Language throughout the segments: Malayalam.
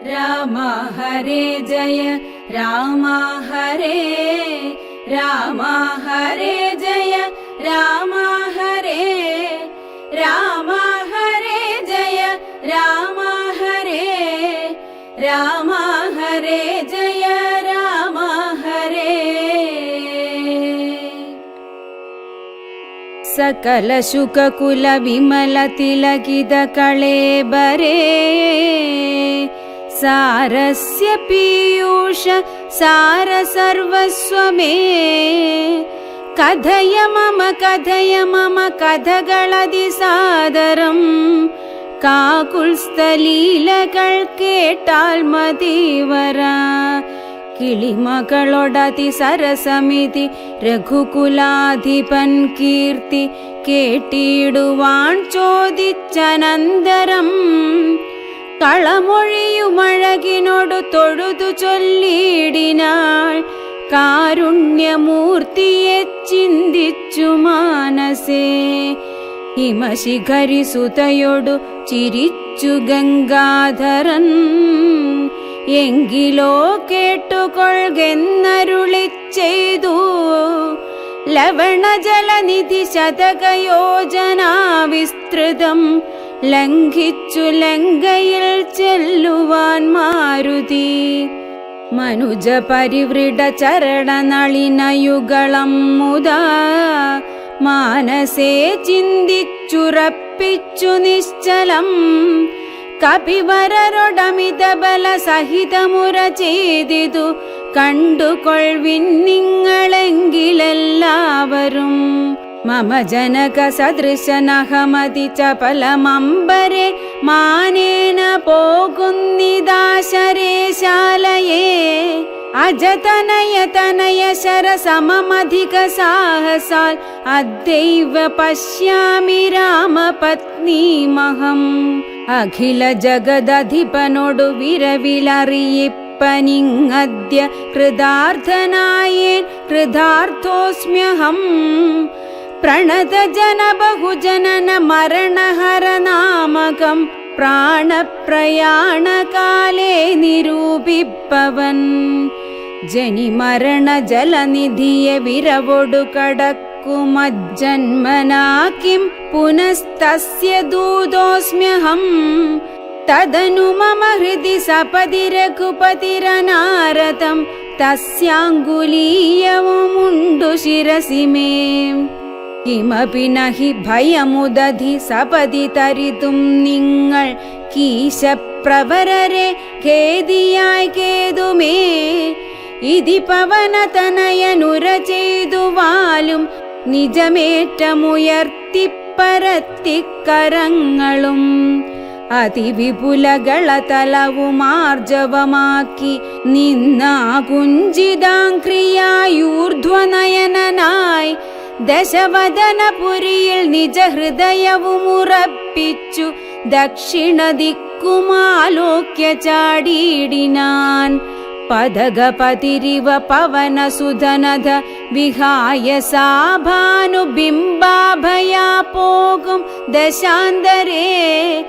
രാമ ഹരേ ജയ രാമ ഹരേ രാമ ഹരേ ജയ രാമ ഹരേ രാമ ഹരേ ജയ രാമ ഹരേ രാമ ഹരേ ജയ രാമ ഹരേ. സകല ശുകകുല വിമല തിലകിത കളേബരേ സാരസ്യ പീയൂഷ സാര സർവസ്വമേ. കഥയ മമ കഥകളതി സാദരം കാകുൽസ്ഥലീലകൾ കേട്ടാൽ മതിവര. കിളിമകളൊടതി സരസമിതി രഘുകുലാധിപൻ കീർത്തി കേട്ടിടുവാൻ ചോദിച്ചനന്തരം കളമൊഴിയുമഴകിനോടു തൊഴുതു ചൊല്ലിയിടിനാൾ. കാരുണ്യമൂർത്തിയെ ചിന്തിച്ചു മാനസേ ഹിമശിഖരിസുതയൊടു ചിരിച്ചു ഗംഗാധരൻ. എങ്കിലോ കേട്ടുകൊള്ളുകെന്നരുളി ചെയ്തു ലവണജലനിധി ശതകയോജനാ വിസ്തൃതം ലംഘിച്ചു ലങ്കയിൽ ചെല്ലുവാൻ മാരുതി. മനുജ പരിവൃഢ ചരണനളിനയുഗളം മുദാ മാനസേ ചിന്തിച്ചുറപ്പിച്ചു നിശ്ചലം. കപിവരരൊടമിത ബല സഹിതമുര ചെയ്തിതു കണ്ടുകൊൾവിൻ നിങ്ങളെങ്കിലെല്ലാവരും. മമ ജനക സദൃശനഹമതി ചപലമംബരെ മാനേന പോകുന്നിദാശരേശാലയേ. അജതനയ തനയ ശരസമമധിക സാഹസാൽ അദ്ദൈവ പശ്യാമി രാമപത്നീമഹം. അഖില ജഗദധിപനോടു വിരവിലറിയിപ്പനിങ്ങദ്യ കൃതാർത്ഥനായേൻ കൃതാർത്ഥോസ്മ്യഹം. പ്രണതജന ബഹുജനന മരണഹരനാമകം പ്രാണപ്രയാണകാലേ നിരൂപിപ്പവൻ. ജനിമരണ ജലനിധിയെ വിരവൊടു കടക്കുമജ്ജന്മനാ കിം പുനസ്തസ്യ ദൂതോസ്മ്യഹം. തദനു മമ ഹൃദി സപതി രഘുപതിരനാരതം തസ്യാങ്കുലീയവുമുണ്ടു ശിരസി മേ. കിമപി നഹി ഭയമുദധി സപതി തരിതും നിങ്ങൾ കീശപ്രവരരെ ഖേദിയായി കേതുമേ. ഇതി പവനതനയനുര ചെയ്തുവാലും നിജമേറ്റമുയർത്തിപ്പരത്തിക്കരങ്ങളും അതിവിപുലകളതലവുമാർജവമാക്കി നിന്നാ കുഞ്ചിതാംക്രിയായൂർധ്വനയനായി ദശവദനപുരിയിൽ നിജഹൃദയവുമുറപ്പിച്ചു ദക്ഷിണദിക്കുമാലോക്യ ചാടിയിടിനാൻ. പദഗപതിരിവ പവനസുധനധ വിഹായ സാഭാനുബിംബാഭയാ പോകും ദശാന്തരേ.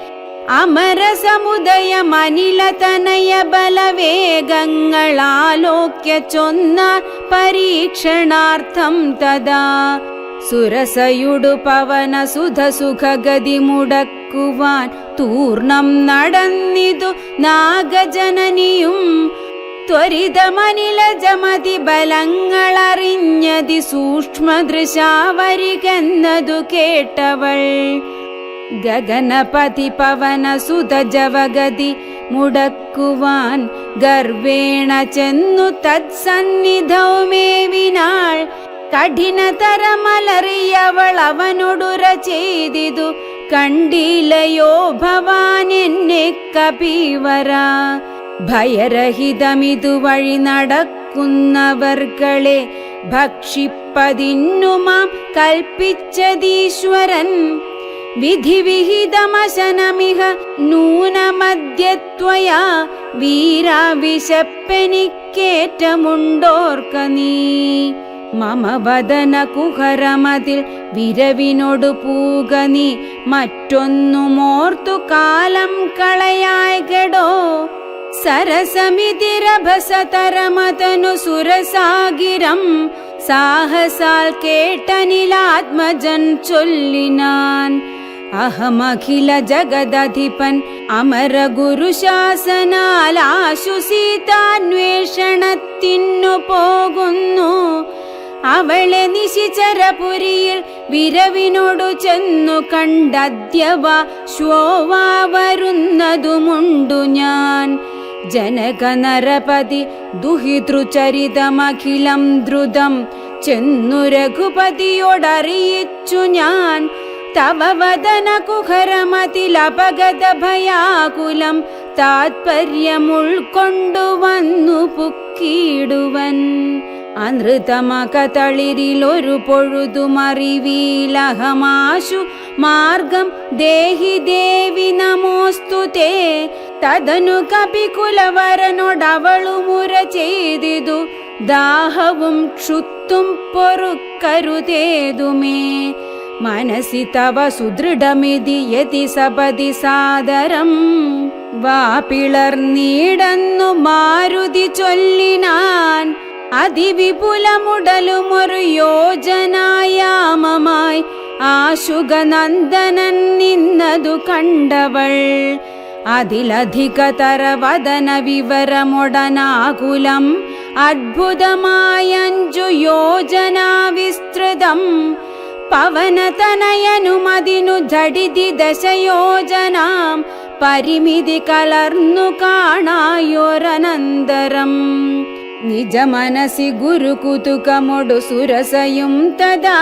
അമരസമുദയമനിലതനയ ബലവേഗങ്ങളാലോക്യ ചൊന്നാർ പരീക്ഷണാർത്ഥം തഥാ. സുരസയുടു പവനസുധ സുഖഗതി മുടക്കുവാൻ തൂർണം നടന്നിതു നാഗജനനിയും. ത്വരിതമനിലജമതി ബലങ്ങളറിഞ്ഞതി സൂക്ഷ്മദൃശാവരികെന്നതു കേട്ടവൾ. ഗഗനപതി പവനസുത ജവഗതി മുടക്കുവാൻ ഗർവേണ ചെന്നു തത്സന്നിധൗ മേവിനാൾ. കഠിനതരമലറിയവൾ അവനോടുര ചെയ്തിതു കണ്ടിലയോ ഭവാൻ എന്നെ കപിവര. ഭയരഹിതമിതു വഴി നടക്കുന്നവർകളെ ഭക്ഷിപ്പതിന്നുമാം കൽപ്പിച്ചതീശ്വരൻ. വിധിവിഹിതമശനമിഹ നൂനമദ്യത്വയാ വീരാ വിശപ്പെനിക്കേറ്റമുണ്ടോർക്ക നീ. മമ വദന കുഹരമതിൽ വിരവിനോടു പൂക നീ മറ്റൊന്നുമോർത്തു കാലം കളയായകടോ. സരസമിതിരഭസതരമതനു സുരസാഗിരം സാഹസാൽ കേട്ടനിലാത്മജൻ ചൊല്ലിനാൻ. അഹമഖില ജഗദധിപൻ അമര ഗുരുശാസനാൽ ആശു സീതാന്വേഷണത്തിനു പോകുന്നു. അവളെ നിശിചരപുരിയിൽ വിരവിനോടു ചെന്നു കണ്ടദ്യവ ശ്വോവാ വരുന്നതുമുണ്ടു ഞാൻ. ജനക നരപതി ദുഹിതൃചരിതമഖിലം ദ്രുതം ചെന്നു രഘുപതിയോടറിയിച്ചു ഞാൻ. തവ വദന കുഹരമതിലപഗത ഭയാകുലം താത്പര്യമുൾക്കൊണ്ടു വന്നു പുക്കിടുവൻ. അനൃതമകതളിരിലൊരു പൊഴുതുമറിവീലഹമാശു മാർഗം ദേഹി ദേവി നമോസ്തുതേ. തദനു കപികുലവരനോടവളുമുര ചെയ്തിതു ദാഹവും ക്ഷുത്തും പൊറുക്കരുതേതുമേ. മനസി തവ സുദൃഢമിതി യതി സപതി സാദരം വാപിളർന്നീടന്നു മാരുതി ചൊല്ലിനാൻ. അതിവിപുലമുടലുമൊരു യോജനായാമമായി ആശുഗനന്ദനൻ നിന്നതു കണ്ടവൾ. അതിലധികതര വദന വിവരമൊടനാകുലം അദ്ഭുതമായഞ്ചു യോജനാ വിസ്തൃതം. പവനതനയനുമതിനു ജഡിതി ദശയോജനാം പരിമിതി കലർന്നു കാണായൊരനന്തരം. നിജ മനസി ഗുരുകുതുകമൊടു സുരസയും തഥാ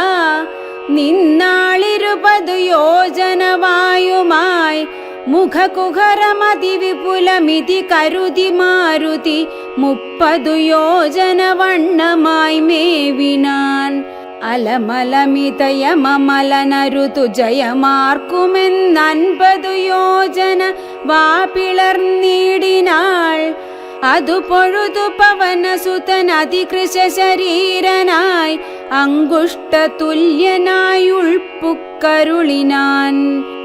നിന്നാളിരുപതു യോജനവായുമായി മുഖകുഹരമതി വിപുലമിതി കരുതി മാരുതി 30 യോജന വണ്ണമായി മേവിനാൻ. അലമലമിതയമമലനരുതു ജയമാർക്കുമെന്നൻപതു യോജന വാപിളർന്നീടിനാൾ. അതു പൊഴുതു പവനസുതനതികൃശ ശരീരനായി അങ്കുഷ്ട തുല്യനായുൾപ്പുക്കരുളിനാൻ.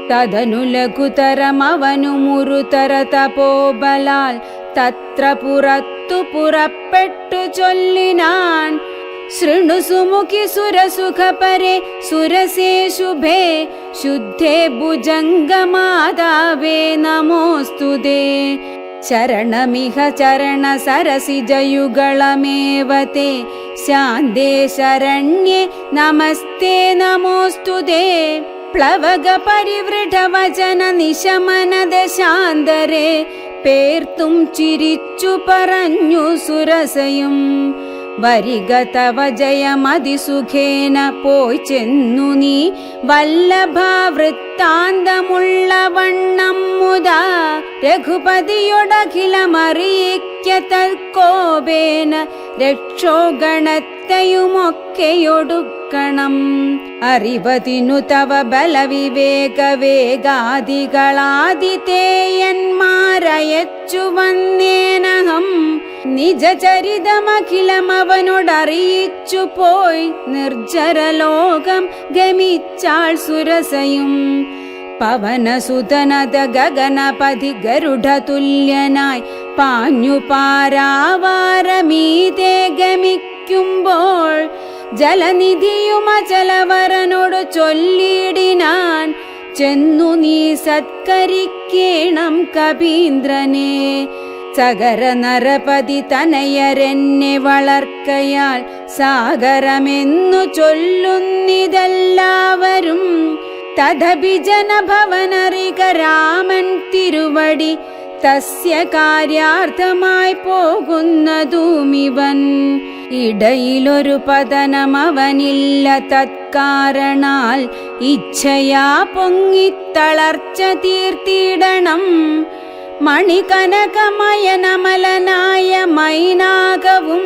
തദനു ലഘുതരമവനു മുരുതര തപോബലാൽ തത്ര പുറത്തു പുറപ്പെട്ടു ചൊല്ലിനാൻ. ശൃണു സുമുഖി സുരസുഖപരെ സുരസേ ശുഭേ ശുദ്ധേ ഭുജംഗമാതാവേ നമോസ്തുതേ. ശരണമിഹ ചരണ സരസിജയുഗളമേവതേ ശാന്തേ ശരണ്യേ നമസ്തേ നമോസ്തുതേ. പ്ലവക പരിവൃഢവചന നിശമനദ ശാന്തരേ പേർത്തും ചിരിച്ചു പറഞ്ഞു സുരസയും. വരിക തവ ജയമതിസുഖേന പോയി ചെന്നു നീ വല്ലഭാവൃത്താന്തമുള്ള വണ്ണം മുതാ. രഘുപതിയൊടഖിലമറിയിക്ക തൽക്കോപേന രക്ഷോഗണത്തെയുമൊക്കെയൊടുക്കണം. അറിവതിനു തവ ബലവിവേക വേഗാദികളാദിതേയന്മാരയച്ചു വന്നേനഹം. നിജചരിതമഖിലമവനോടറിയിച്ചു പോയി നിർജ്ജരലോകം ഗമിച്ചാൾ സുരസയും. പവനസുതനത ഗഗനപതി ഗരുഡതുല്യനായി പാഞ്ഞു പാരാവാരമീതേ ഗമിക്കുമ്പോൾ ജലനിധിയുമചലവരനോടു ചൊല്ലിയിടിനാൻ. ചെന്നു നീ സത്കരിക്കേണം കപീന്ദ്രനെ. സഗര നരപതി തനയരെന്നെ വളർക്കയാൽ സാഗരമെന്നു ചൊല്ലുന്നിതെല്ലാവരും. തദഭിജന ഭവനറിക രാമൻ തിരുവടി തസ്യ കാര്യാർത്ഥമായി പോകുന്നതുമിവൻ. ഇടയിലൊരു പതനമവനില്ല തത്കാരണാൽ ഇച്ഛയാ പൊങ്ങിത്തളർച്ച തീർത്തിടണം. മണികനകമയനമലനായ മൈനാകവും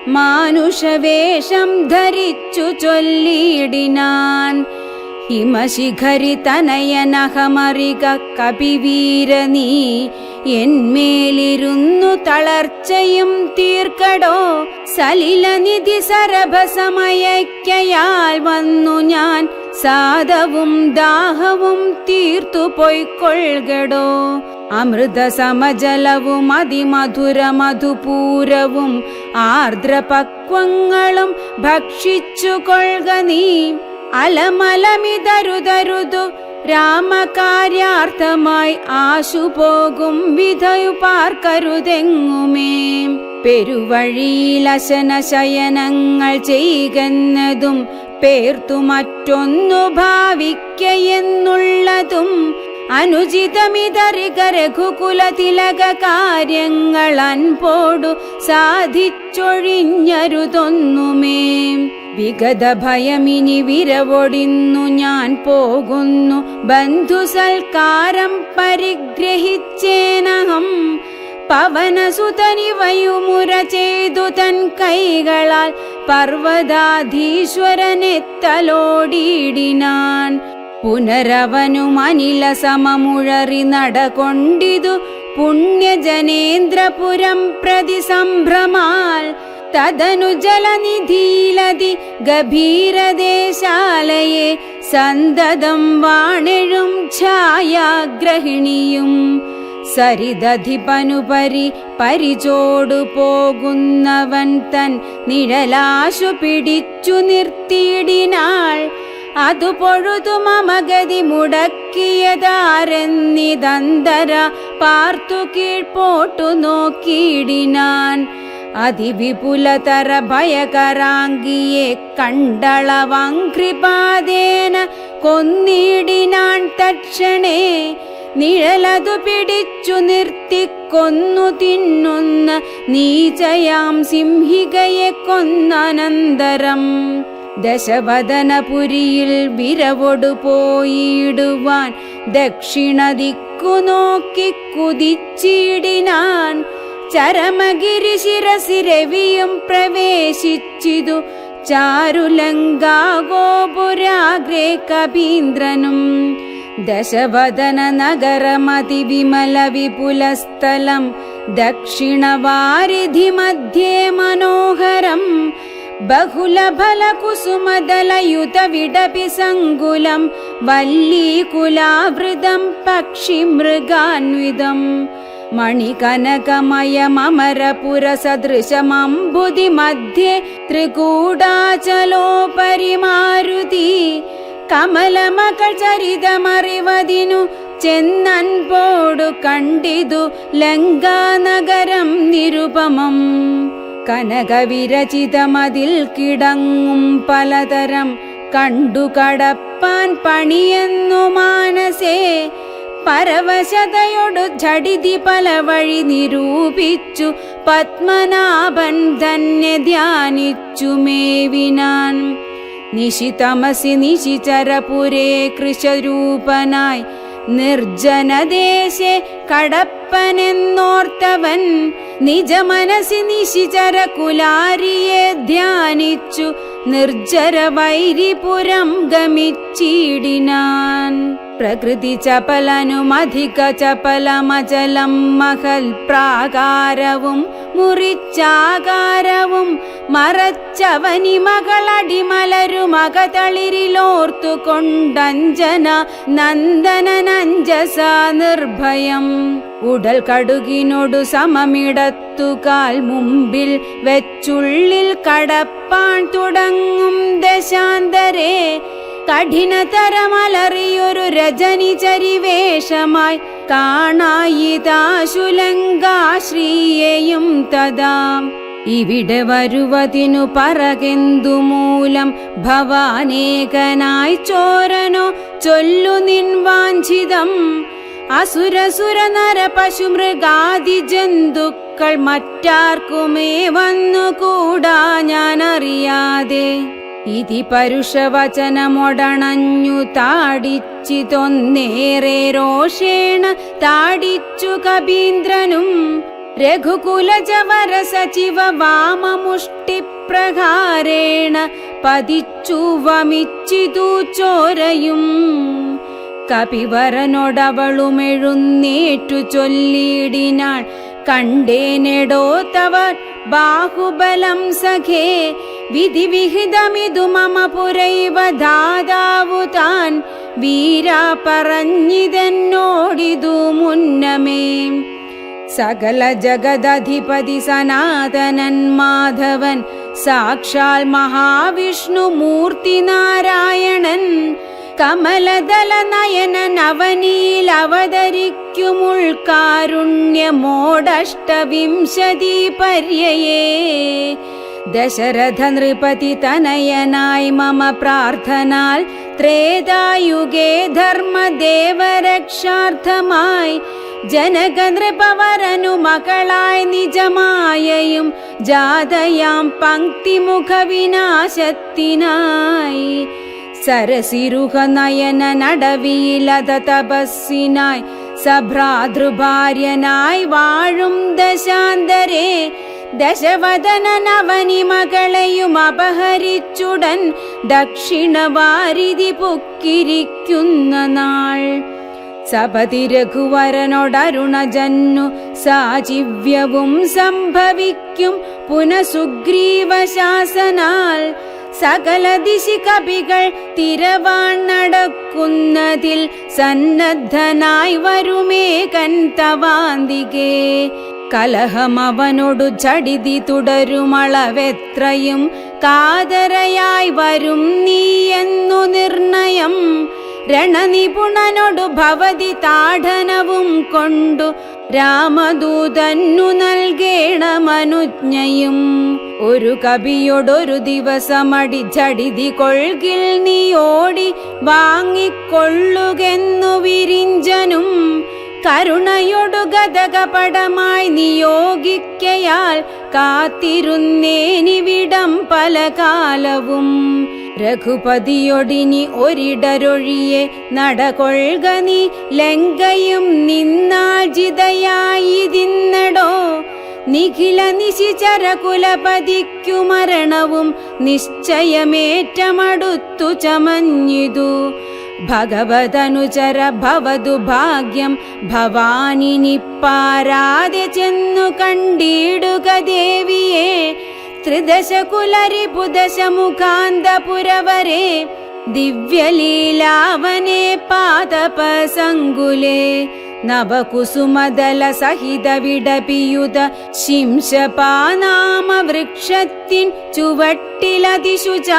മാനുഷവേഷം ധരിച്ചു ചൊല്ലിയിടിനാൻ. ഹിമശിഖരി തനയനഹമറിക കപിവീരനീ എന്മേലിരുന്നു തളർച്ചയും തീർക്കടോ. സലിലനിധി സരഭസമയക്കയാൽ വന്നു ഞാൻ സാദവും ദാഹവും തീർത്തു പൊയ്ക്കൊള്ളുകടോ. അമൃതസമജലവും അതിമധുര മധുപൂരവും ആർദ്രപക്വങ്ങളും ഭക്ഷിച്ചു കൊള്ളുക നീ. അലമലമിതരുതരുതു രാമകാര്യാർത്ഥമായി ആശുപോകും വിധയു പാർക്കരുതെങ്ങുമേ. പെരുവഴിയിലശന ശയനങ്ങൾ ചെയ്യുന്നതും പേർത്തു മറ്റൊന്നു ഭാവിക്കയെന്നുള്ളതും അനുചിതമിതറിക രഘുകുല തിലക കാര്യങ്ങൾ അൻപോടു സാധിച്ചൊഴിഞ്ഞരുതൊന്നുമേ. വിഗത ഭയമിനി വിരവൊടിന്നു ഞാൻ പോകുന്നു, ബന്ധുസൽക്കാരം പരിഗ്രഹിച്ചേനഹം. പവനസുതനിവയുമുര ചെയ്തു തൻ കൈകളാൽ പർവ്വതാധീശ്വരനെ തലോടിയിടിനാൻ. പുനരവനും അനില സമമുഴറി നടകൊണ്ടിതു പുണ്യജനേന്ദ്രപുരം പ്രതി സംഭ്രമാൽ. തദനു ജലനിധിയിലതി ഗഭീരദേശാലയെ സന്തതം വാണെഴും ഛായാഗ്രഹിണിയും. സരിദധിപനുപരി പരിചോടു പോകുന്നവൻ തൻ നിഴലാശു പിടിച്ചു നിർത്തിയിടിനാൾ. അതു പൊഴുതു മമഗതി മുടക്കിയതാരെന്നിതന്തര പാർത്തു കീഴ്പോട്ടു നോക്കിയിടിനാൻ. അതിവിപുലതര ഭയകരാംഗിയെ കണ്ടളവംഘ്രിപാദേന കൊന്നിടിനാൻ തക്ഷണേ. നിഴലതു പിടിച്ചു നിർത്തിക്കൊന്നു തിന്നുന്ന നീചയാം സിംഹികയെ കൊന്നനന്തരം ദശവദനപുരിയിൽ വിരവൊടു പോയിടുവാൻ ദക്ഷിണ ദിക്കു നോക്കി കുതിച്ചിടിനാൻ. ചരമഗിരി ശിരസി രവിയും പ്രവേശിച്ചിതു ചാരുലങ്കാഗോപുരാഗ്രേ കപീന്ദ്രനും. ദശവദന നഗരമതി വിമല വിപുലസ്ഥലം ദക്ഷിണവാരിധി മധ്യേ മനോഹരം. ബഹുലഫല കുസുമദലയുത വിടപി സങ്കുലം വല്ലീകുലാവൃതം പക്ഷിമൃഗാന്വിതം. മണികനകമയമരപുര സദൃശമംബുധി മധ്യേ ത്രികൂടാചലോപരി മാരുതി. കമലമകൾ ചരിതമറിവതിനു ചെന്നൻപോടു കണ്ടിതു ലങ്കാനഗരം നിരുപമം. കനകവിരചിതമതിൽ കിടങ്ങും പലതരം കണ്ടു കടപ്പാൻ പണിയെന്നു മാനസേ. പരവശതയൊടു ഝടിതി പല വഴി നിരൂപിച്ചു പത്മനാഭൻ തന്നെ ധ്യാനിച്ചു മേവിനാൻ. നിശിതമസി നിശിചരപുരേ കൃശരൂപനായി നിർജനദേശെ കടപ്പനെന്നോർത്തവൻ നിജമനസി നിശിചര കുലാരിയെ ധ്യാനിച്ചു നിർജര വൈരിപുരം ഗമിച്ചിടിനാൻ. പ്രകൃതി ചപലനുമധിക ചപലമചലം മഹൽ പ്രാകാരവും മുറിച്ചാകാരവും മറച്ചവനി മകളടിമലരുമകതളിരിലോർത്തു കൊണ്ടഞ്ജന നന്ദനനഞ്ജസ നിർഭയം. ഉടൽ കടുകിനോടു സമമിടത്തുകാൽ മുമ്പിൽ വെച്ചുള്ളിൽ കടപ്പാൻ തുടങ്ങും ദശാന്തരേ. കഠിനതരമലറിയൊരു രജനി ചരിവേഷമായി കാണായിതാശുലങ്കാശ്രീയെയും തദാം. ഇവിടെ വരുവതിനു പറകെന്തു മൂലം ഭവാനേകനായി ചോരനോ ചൊല്ലു നിൻ വാഞ്ചിതം. അസുരസുര നര പശുമൃഗാദി ജന്തുക്കൾ മറ്റാർക്കുമേ വന്നുകൂടാ ഞാനറിയാതെ. ഇതി പരുഷവചനമൊടണഞ്ഞു താടിച്ചിതൊന്നേറെ രോഷേണ താടിച്ചു കപീന്ദ്രനും. രഘുകുലജവര സചിവ വാമമുഷ്ടിപ്രഹാരേണ പതിച്ചു വമിച്ചിതു ചോരയും. കപിവരനോടവളുമെഴുന്നേറ്റു ചൊല്ലിയിടിനാൾ, കണ്ടേനെടോ തവ ബാഹുബലം സഖേ. വിധിവിഹിതമിതു മമ പുരൈവ ദാതാവു താൻ വീരാ പറഞ്ഞിതെന്നോടിതു മുന്നമേ. സകല ജഗദധിപതി സനാതനൻ മാധവൻ സാക്ഷാൽ മഹാവിഷ്ണു മൂർത്തി നാരായണൻ കമലദല നയനൻ അവനിയിൽ അവതരിക്കുമുൾക്കാരുണ്യമോടഷ്ടവിംശതി പര്യയേ. ദശരഥ നൃപതി തനയനായി മമ പ്രാർത്ഥനാൽ ത്രേതായുഗേ ധർമ്മദേവരക്ഷാർത്ഥമായി ജനക നൃപവരനു മകളായി നിജമായയും ജാതയാം പങ്ക്തിമുഖ വിനാശത്തിനായി. സരസിരുഹ നയന നടവിയിലത തപസ്സിനായി സഭ്രാതൃഭാര്യനായി വാഴും ദശാന്തരേ ദശവദനനവനി മകളെയും അപഹരിച്ചുടൻ ദക്ഷിണവാരിധി പൊക്കിരിക്കുന്ന നാൾ. സപതി രഘുവരനോടരുണജന്നു സാചിവ്യവും സംഭവിക്കും പുനഃസുഗ്രീവശാസനാൽ. സകല ദിശി കപികൾ തിരവാൻ നടക്കുന്നതിൽ സന്നദ്ധനായി വരുമേകൻ തവാന്തികേ. കലഹമവനോടു ചടിതി തുടരുമളവെത്രയും കാതരയായി വരും നീ എന്നു നിർണയം. രണനിപുണനോടു ഭവതി താഠനവും കൊണ്ടു രാമദൂതന്നു നൽകേണമനുജ്ഞയും. ഒരു കവിയോടൊരു ദിവസമടി ചടിതി കൊൾകിൽ നീ ഓടി വാങ്ങിക്കൊള്ളുകെന്നു വിരിഞ്ചനും. കരുണയൊടു ഗദകപടമായി നിയോഗിക്കയാൽ കാത്തിരുന്നേനിവിടം പല കാലവും. രഘുപതിയൊടിനി ഒരിടരൊഴിയെ നടകൊൾക നീ ലങ്കയും നിന്നാജിതയായിതിന്നടോ. നിഖില നിശിചര കുലപതിക്കു മരണവും നിശ്ചയമേറ്റമടുത്തു ചമഞ്ഞിതു. ഭഗവതനുചര ഭവതു ഭാഗ്യം ഭവാനിനി പാരാതെ ചെന്നു കണ്ടിടുക ദേവിയെ. ത്രിദശകുലരിപുദശമുഖാന്തപുരവരെ ദിവ്യലീലാവനെ പാദപസങ്കുലേ. നവകുസുമദല സഹിത വിടപിയുത ശിംശപാനാമ വൃക്ഷത്തിൻ ചുവട്ടിലതിശുച.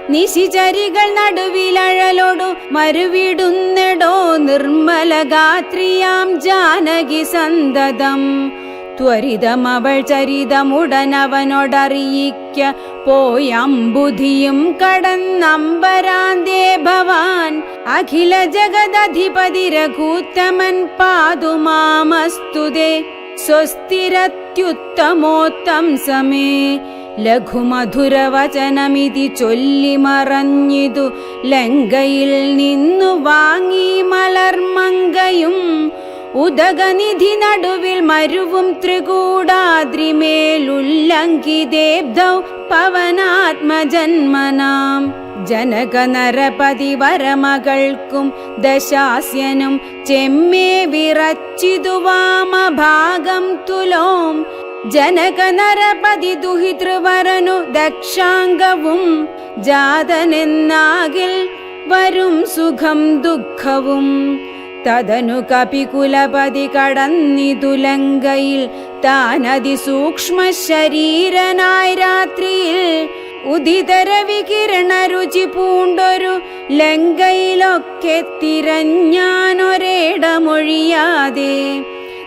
നിശിചരികൾ നടുവിലഴലൊടു മരുവിടുന്നെടോ നിർമ്മലഗാത്രിയാം ജാനകി സന്തതം. ത്വരിതമവൾ ചരിതമുടനവനോടറിയിക്ക പോയംബുധിയും കടന്നമ്പരാന്തേ ഭവാൻ. അഖില ജഗദധിപതി രഘൂത്തമൻ പാതുമാമസ്തുതേ സ്വസ്തിരത്യുത്തമോത്തം സമേ. ലഘുമധുരവചനമിതി ചൊല്ലി മറഞ്ഞിതു ലങ്കയിൽ നിന്നു വാങ്ങി മലർമങ്കയും. ഉദകനിധി നടുവിൽ മരുവും ത്രികൂടാദ്രിമേലുല്ലംഘിദേബ്ധൗ പവനാത്മജന്മനാം. ജനക നരപതി വരമകൾക്കും ദശാസ്യനും ചെമ്മേ വിറച്ചിതു വാമഭാഗം തുലോം. ജനക നരപതി ദുഹിതൃവരനു ദക്ഷാംഗവും ജാതനെന്നാകിൽ വരും സുഖം ദുഃഖവും. തദനു കപികുലപതി കടന്നിതു ലങ്കയിൽ താനതിസൂക്ഷ്മ ശരീരനായി രാത്രിയിൽ. ഉദിതരവികിരണ രുചി പൂണ്ടൊരു ലങ്കയിലൊക്കെ തിരഞ്ഞാനൊരേടമൊഴിയാതെ.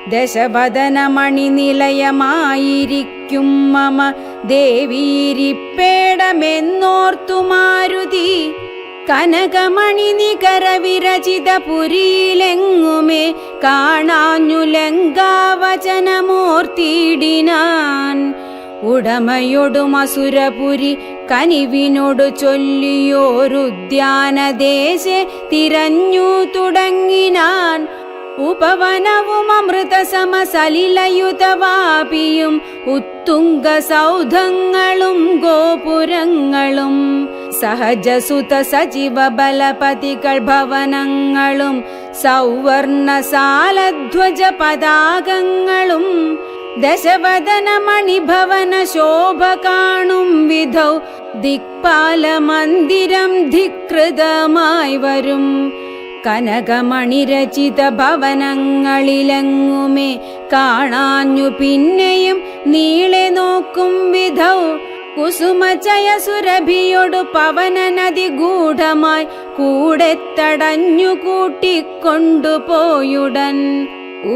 ദശവദനമണി നിലയമായിരിക്കും മമ ദേവീരിപ്പേടമെന്നോർത്തു മാരുതി. കനകമണി നികര വിരചിത പുരിയിലെങ്ങുമേ കാണാഞ്ഞു ലങ്കാവചനമോർത്തിയിടിനാൻ. ഉടമയൊടും അസുരപുരി കനിവിനോടു ചൊല്ലിയോരുദ്യാനദേശെ തിരഞ്ഞു തുടങ്ങിനാൻ. ഉപവനവും അമൃതസമസലിലയുതവാപിയും ഉത്തുംഗ സൗധങ്ങളും ഗോപുരങ്ങളും. സഹജസുത സജീവ ബലപതികൾ ഭവനങ്ങളും സൗവർണസാലധ്വജ പതാകങ്ങളും. ദശവദന മണിഭവന ശോഭ കാണും വിധൗ ദിക്പാല മന്ദിരം ധികൃതമായി വരും. കനകമണിരചിത ഭവനങ്ങളിലെങ്ങുമേ കാണാഞ്ഞു പിന്നെയും നീളെ നോക്കും വിധൗ കുസുമചയ സുരഭിയൊടു പവന നദി ഗൂഢമായി കൂടെ തടഞ്ഞു കൂട്ടിക്കൊണ്ടുപോയുടൻ.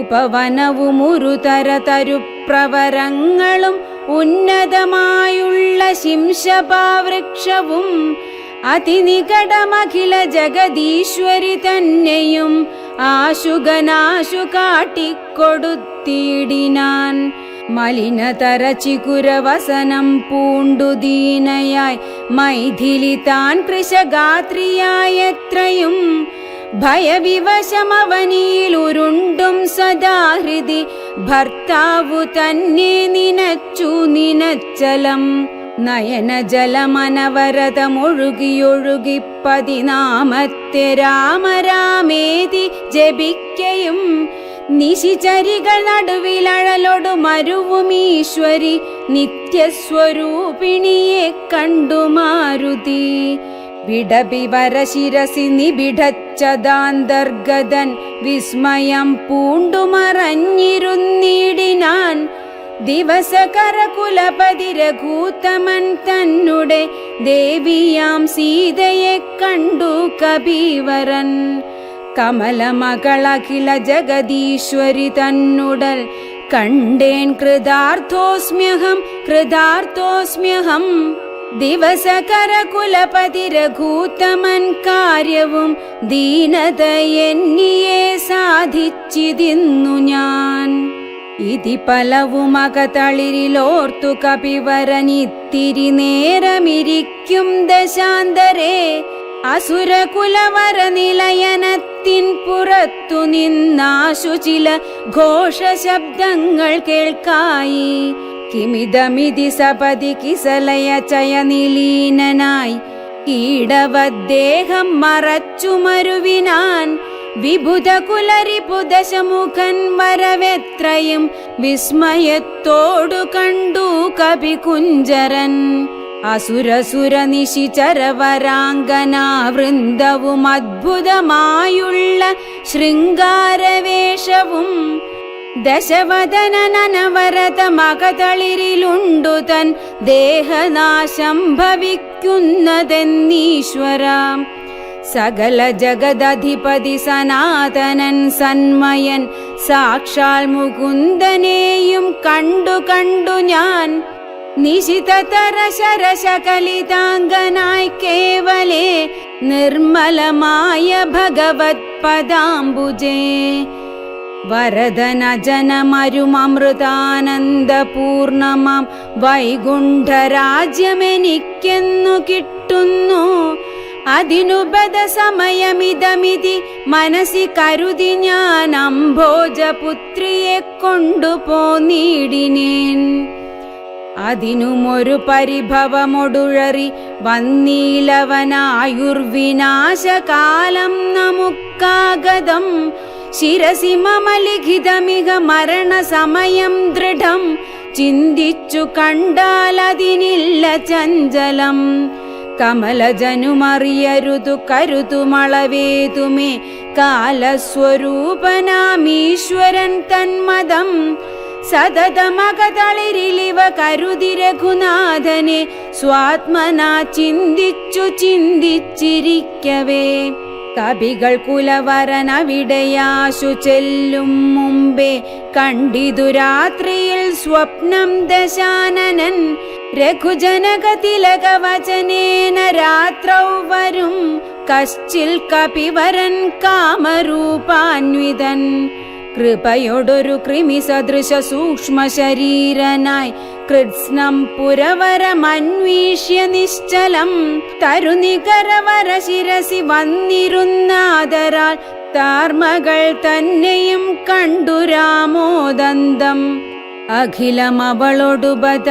ഉപവനവുമുരുതര തരുപ്രവരങ്ങളും ഉന്നതമായുള്ള ശിംശപാവൃക്ഷവും അതിനികടമഖില ജഗദീശ്വരി തന്നെയും ആശുഗനാശു കാട്ടിക്കൊടുത്തിടിനാൻ. മലിനതര ചികുരവസനം പൂണ്ടു ദീനയായി മൈഥിലി താൻ കൃശഗാത്രിയായത്രയും ഭയവിവശമവനിയിൽ ഉരുണ്ടും സദാഹൃതി ഭർത്താവു തന്നെ നിനച്ചു നിനച്ചലം. നയനജലമനവരതമൊഴുകിയൊഴുകി 14 രാമരാമേതി ജപിക്കയും നിശിചരികൾ നടുവിലഴലൊടു മരുവുമീശ്വരി നിത്യസ്വരൂപിണിയെ കണ്ടു മാരുതി. വിടബിവര ശിരസി നിബിഡച്ചതാന്തർഗതൻ വിസ്മയം പൂണ്ടുമറഞ്ഞിരുന്നിടിനാൻ. ദിവസകര കുലപതി രഘൂത്തമൻ തന്നുടെ ദേവിയാം സീതയെ കണ്ടു കബീവരൻ. കമലമകളഖില ജഗദീശ്വരി തന്നുടൽ കണ്ടേൻ കൃതാർത്ഥോസ്മ്യഹം കൃതാർത്ഥോസ്മ്യഹം. ദിവസകര കുലപതി രഘൂത്തമൻ കാര്യവും ദീനത എന്നിയെ സാധിച്ചിതിന്നു ഞാൻ. ഇതി പലവുമകതളിരിലോർത്തു കപിവരനിത്തിരി നേരമിരിക്കും ദശാന്തരേ. അസുരകുലവര നിലയനത്തിൻ പുറത്തു നിന്നാശു ചില ഘോഷശബ്ദങ്ങൾ കേൾക്കായി. കിമിതമിതി സപതി കിസലയ ചയനിലീനനായി കീടവദ്ദേഹം മറച്ചു മരുവിനാൻ. വിബുധ കുലരിപുദശമുഖൻ വരവെത്രയും വിസ്മയത്തോടു കണ്ടു കപികുഞ്ചരൻ. അസുരസുര നിശിചരവരാംഗനാ വൃന്ദവും അദ്ഭുതമായുള്ള ശൃംഗാരവേഷവും ദശവദനനവരത മകതളിരിലുണ്ടു തൻ ദേഹനാശം ഭവിക്കുന്നതെന്നീശ്വരാം. സകല ജഗദധിപതി സനാതനൻ സന്മയൻ സാക്ഷാൽ മുകുന്ദനെയും കണ്ടു കണ്ടു ഞാൻ. നിശിതതര ശരശകലിതാംഗനായി കേവലേ നിർമ്മലമായ ഭഗവത് പദാംബുജേ. വരദനജനമരുമമൃതാനന്ദപൂർണമാം വൈകുണ്ഠരാജ്യമെനിക്കെന്നു കിട്ടുന്നു. അതിനുപദ സമയമിതമിതി മനസ്സി കരുതി ഞാൻ അംഭോജപുത്രിയെ കൊണ്ടുപോന്നിടിനേൻ. അതിനുമൊരു പരിഭവമൊടുഴറി വന്നീലവനായുർവിനാശകാലം നമുക്കാഗതം. ശിരസി മമ ലിഖിതമിക മരണസമയം ദൃഢം. ചിന്തിച്ചു കണ്ടാലതിനില്ല ചഞ്ചലം. കമലജനുമറിയരുതു കരുതുമളവേതുമേ കാലസ്വരൂപനാമീശ്വരൻ തന്മദം. സതതമകതളിരിലിവ കരുതി രഘുനാഥനെ സ്വാത്മനാ ചിന്തിച്ചു ചിന്തിച്ചിരിക്കവേ. കവികൾ കുലവരനവിടെയാശു ചെല്ലും മുമ്പേ കണ്ടിതു രാത്രിയിൽ സ്വപ്നം ദശാനനൻ. രഘുജനകതിലകവചനേന രാത്രൗ വരും കശ്ചിൽ കപിവരൻ കാമരൂപാന്വിതൻ. കൃപയൊടൊരു കൃമി സദൃശ സൂക്ഷ്മ ശരീരനായി കൃത്സ്നം പുരവരമന്വീഷ്യ നിശ്ചലം. തരുനികരവര ശിരസി വന്നിരുന്നാദരാൽ താർമകൾ തന്നെയും കണ്ടു രാമോദന്തം. അഖിലമവളൊടുബത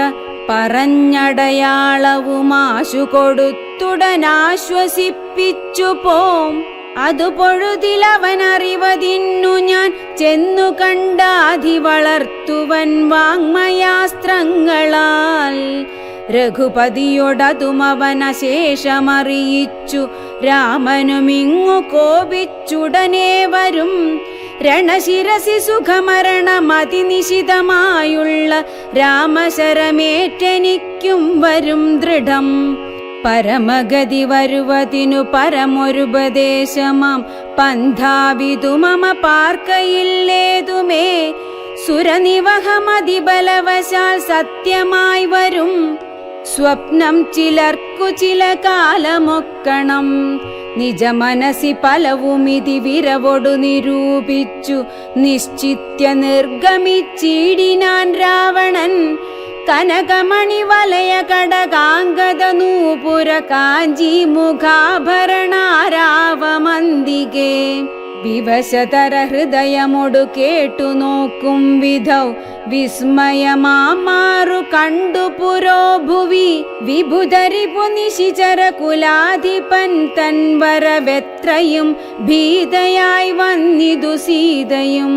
പറഞ്ഞടയാളവുമാശു കൊടുത്തുടനാശ്വസിപ്പിച്ചു പോം. അതു പൊഴുതിലവനറിവതിന്നു ഞാൻ ചെന്നു കണ്ടാധി വളർത്തുവൻ വാങ്മയാസ്ത്രങ്ങളാൽ. രഘുപതിയോടതും അവനശേഷമറിയിച്ചു രാമനുമിങ്ങു കോപിച്ചുടനെ വരും. രണശിരസി സുഖമരണമതിനിശിതമായുള്ള രാമശരമേറ്റെനിക്കും വരും ദൃഢം. പരമഗതി വരുവതിനു പരമൊരുപദേശമാം പന്ഥാവിതു മമ പാർക്കയില്ലേതുമേ. സുരനിവഹമതിബലവശാൽ സത്യമായി വരും സ്വപ്നം ചിലർക്കു ചില കാലമൊക്കണം. നിജമനസി പലവുമിതി വിരവൊടു നിരൂപിച്ചു നിശ്ചിത്യ നിർഗമിച്ചിടിനാൻ രാവണൻ. കനകമണി വലയ കടകാംഗത നൂപുര കാഞ്ചി മുഖാഭരണാരാവമന്തികേ. വിവശതര ഹൃദയമൊടു കേട്ടു നോക്കും വിധൗ വിസ്മയമാറു കണ്ടു പുരോ ഭുവി. വിഭുധരിപു നിശിചര കുലാധിപൻ തൻവരവെത്രയും ഭീതയായി വന്നിതു സീതയും.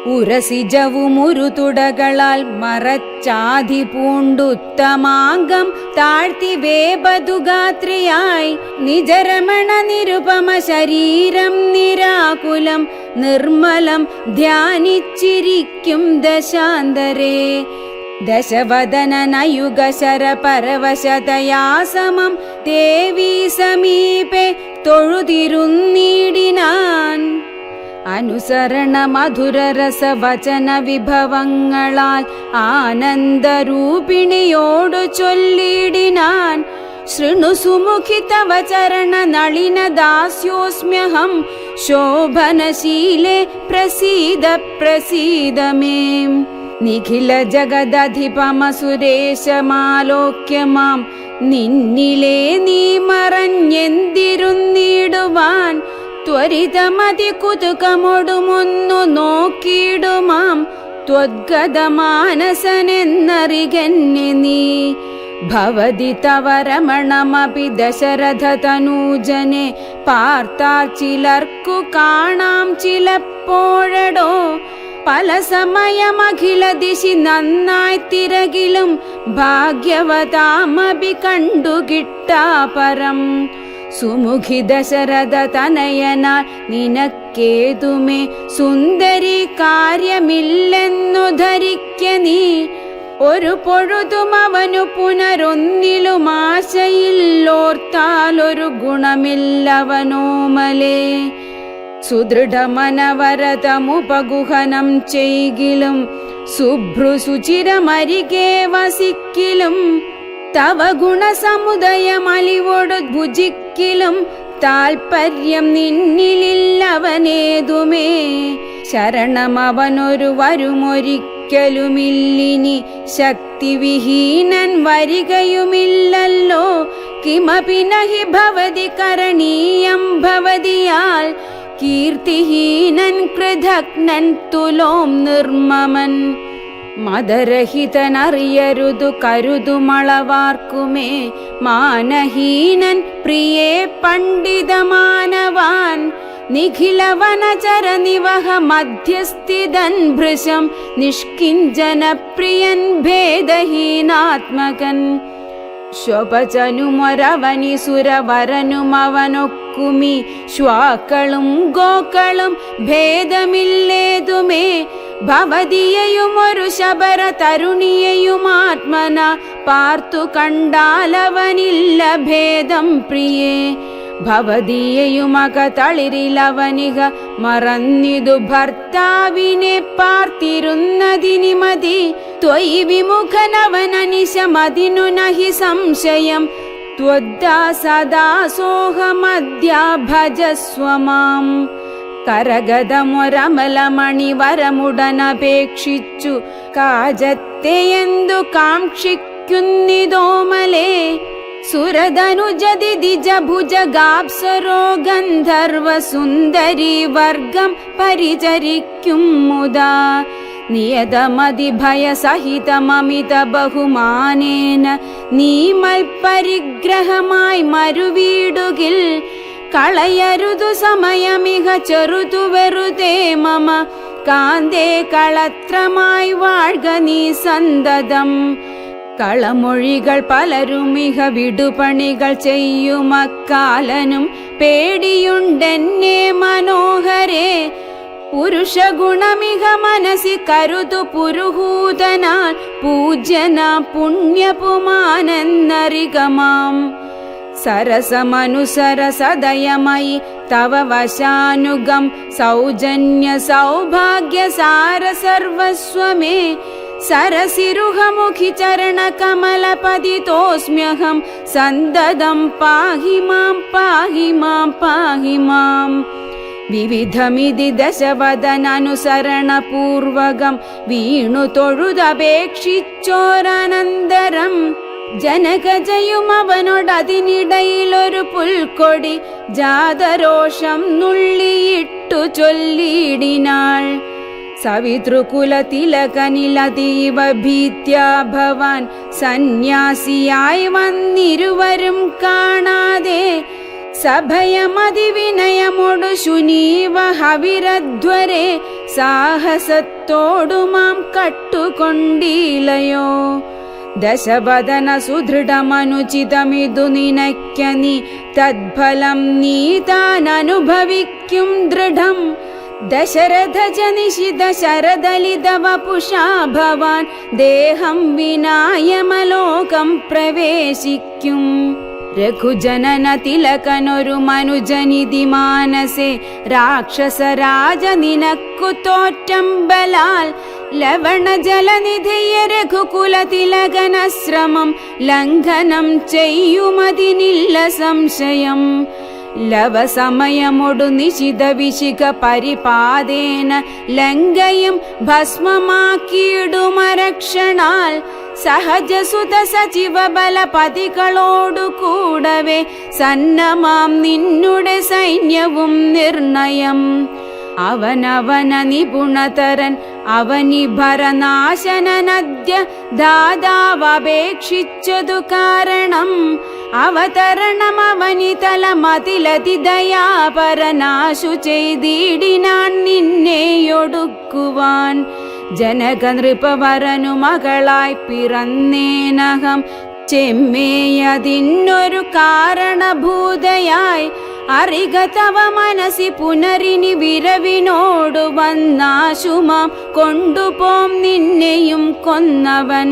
ഉരസിജവുമുരു തുടകളാൽ മറച്ചാധി പൂണ്ടുത്തമാംഗം താഴ്ത്തി വേപതുഗാത്രിയായി. നിജരമണ നിരുപമ ശരീരം നിരാകുലം നിർമ്മലം ധ്യാനിച്ചിരിക്കും ദശാന്തരേ. ദശവദനനയുഗശര പരവശതയാ സമം ദേവീ സമീപേ തൊഴുതിരുന്നീടിനാൻ. അനുസരണ മധുരരസവചന വിഭവങ്ങളാൽ ആനന്ദരൂപിണിയോടു ചൊല്ലിടിനാൻ. ശൃണു സുമുഖി തവ ചരണ നളിന ദാസ്യോസ്മ്യഹം ശോഭനശീലേ പ്രസീദ പ്രസീദ മേ. നിഖില ജഗദധിപമ സുരേശമാലോക്യ മാം നിന്നിലേ നീ മറഞ്ഞെന്തിരുന്നിടുവാൻ. ത്വരിതമതി കുതുകമൊടുമൊന്നു നോക്കിയിടുമാം ത്വദ്ഗതമാനസനെന്നറികന്നെ നീ. ഭവതി തവ രമണമപി ദശരഥ തനൂജനെ പാർത്താൽ ചിലർക്കു കാണാം ചിലപ്പോഴടോ. പല സമയമഖില ദിശി നന്നായി തിരകിലും ഭാഗ്യവതാമപി കണ്ടുകിട്ടാ പരം. സുമുഖി ദശരഥ തനയനാൽ നിനക്കേതുമേ സുന്ദരി കാര്യമില്ലെന്നു ധരിക്ക നീ. ഒരു പൊഴുതും അവനു പുനരൊന്നിലും ആശയില്ലോർത്താലൊരു ഗുണമില്ലവനോമലേ. സുദൃഢമനവരതമുപഗുഹനം ചെയ്കിലും ശുഭ്രുസുചിരമരികെ വസിക്കിലും തവ ഗുണസമുദയമലിവോടു ഭുജിക്കിലും താൽപര്യം നിന്നിലില്ലവനേതുമേ. ശരണമവനൊരു വരുമൊരിക്കലുമില്ലിനി ശക്തിവിഹീനൻ വരികയുമില്ലല്ലോ. കിമപി നഹി ഭവതി കരണീയം ഭവതിയാൽ കീർത്തിഹീനൻ കൃതഘ്നൻ തുലോം നിർമ്മമൻ. മദരഹിതനറിയരുതു കരുതുമളവാർക്കുമേ മാനഹീനൻ പ്രിയേ പണ്ഡിതമാനവാൻ. നിഖിലവനചര നിവഹ മധ്യസ്ഥിതൻ ഭൃശം നിഷ്കിഞ്ചന പ്രിയൻ ഭേദഹീനാത്മകൻ. ശ്വപചനുമൊരവനി സുരവരനുമവനൊക്കുമി ശ്വാക്കളും ഗോക്കളും ഭേദമില്ലേതുമേ. ഭവതിയെയുമൊരു ശബര തരുണിയെയുമാത്മന പാർത്തു കണ്ടാലവനില്ല ഭേദം പ്രിയേ. ഭവതിയെയുമക തളിരിലവനിക മറന്നിതു ഭർത്താവിനെ പാർത്തിരുന്നതിനി മതി. ത്വയി വിമുഖനവനനിശമതിനു നഹി സംശയം. ത്വദ്ദാസദാസോഹമദ്യ ഭജസ്വമാം. കരഗതമൊരമലമണിവരമുടനപേക്ഷിച്ചു കാജത്തെയെന്തു കാക്ഷിക്കുന്നിതോമലേ. സുരതനുജതിജഭുജഗാപ്സരോ ഗന്ധർവ സുന്ദരി വർഗം പരിചരിക്കും മുദാ. നിയതമതി ഭയസഹിതമമിത ബഹുമാനേന നീമൽ പരിഗ്രഹമായി മരുവീടുകിൽ. കളയരുതു സമയമിഹ ചെറുതു വെറുതേ മമ കാന്തേ കളത്രമായി വാഴ്ക നീ സന്തതം. കളമൊഴികൾ പലരുമിഹ വിടുപണികൾ ചെയ്യുമക്കാലനും പേടിയുണ്ടെന്നെ മനോഹരേ. പുരുഷഗുണമിഹ മനസി കരുതു പുരുഹൂതനാൽ പൂജ്യന പുണ്യപുമാനെന്നറികമാം. സരസമനുസര സദയമയി തവ വശാനുഗം സൗജന്യ സൗഭാഗ്യ സാര സർവസ്വമേ. സരസിരുഹമുഖി ചരണ കമലപതിതോസ്മ്യഹം സന്തതം പാഹി മാം പാഹി മാം പാഹി മാം. വിവിധമിതി ദശവദനനുസരണപൂർവകം വീണു തൊഴുതപേക്ഷിച്ചോരനന്തരം ജനകജയുമവനോടതിനിടയിലൊരു പുൽക്കൊടി ജാതരോഷം നുള്ളിയിട്ടു ചൊല്ലിയിടിനാൾ. സവിതൃകുലതിലകനിലതീവ ഭീത്യാ ഭവാൻ സന്യാസിയായി വന്നിരുവരും കാണാതെ സഭയമതിവിനയമൊടു ശുനീവ ഹവിരധ്വരെ സാഹസത്തോടു മാം കട്ടുകൊണ്ടീലയോ. ദശവദന സുദൃഢമനുചിതമിതു നിനയ്ക്ക നീ തദ്ഫലം നീ താൻ അനുഭവിക്കും ദൃഢം. ദശരഥ ജനിഷിത ശരദലിത വപുഷാ ഭവാൻ ദേഹം വിനായമലോകം പ്രവേശിക്കും. രഘുജനന തിലകനൊരു മനുജനിധി മാനസേ രാക്ഷസരാജ നിനക്കു തോറ്റമ്പലാൽ. ലവണ ജലനിധിയ രഘുകുല തിലകനശ്രമം ലംഘനം ചെയ്യുമതിനില്ല സംശയം. ലവസമയമൊടു നിശിത വിശിഖ പരിപാദേന ലങ്കയും ഭസ്മമാക്കിയിടുമരക്ഷണാൽ. സഹജസുത സജീവ ബലപതികളോടു കൂടവേ സന്നമാം നിന്നുടെ സൈന്യവും നിർണയം. അവനവന നിപുണതരൻ അവനിഭരനാശനനദ്യ ദാതാവപേക്ഷിച്ചതു കാരണം. അവതരണമവനിതലമതിലതി ദയാപരനാശു ചെയ്തിടിനാൻ നിന്നെയൊടുക്കുവാൻ. ജനകനൃപവരനു മകളായി പിറന്നേനഹം ചെമ്മേയതിന്നൊരു കാരണഭൂതയായി. അറിക തവ മനസി പുനരിനി വിരവിനോടു വന്നാശുമാം കൊണ്ടുപോം നിന്നെയും കൊന്നവൻ.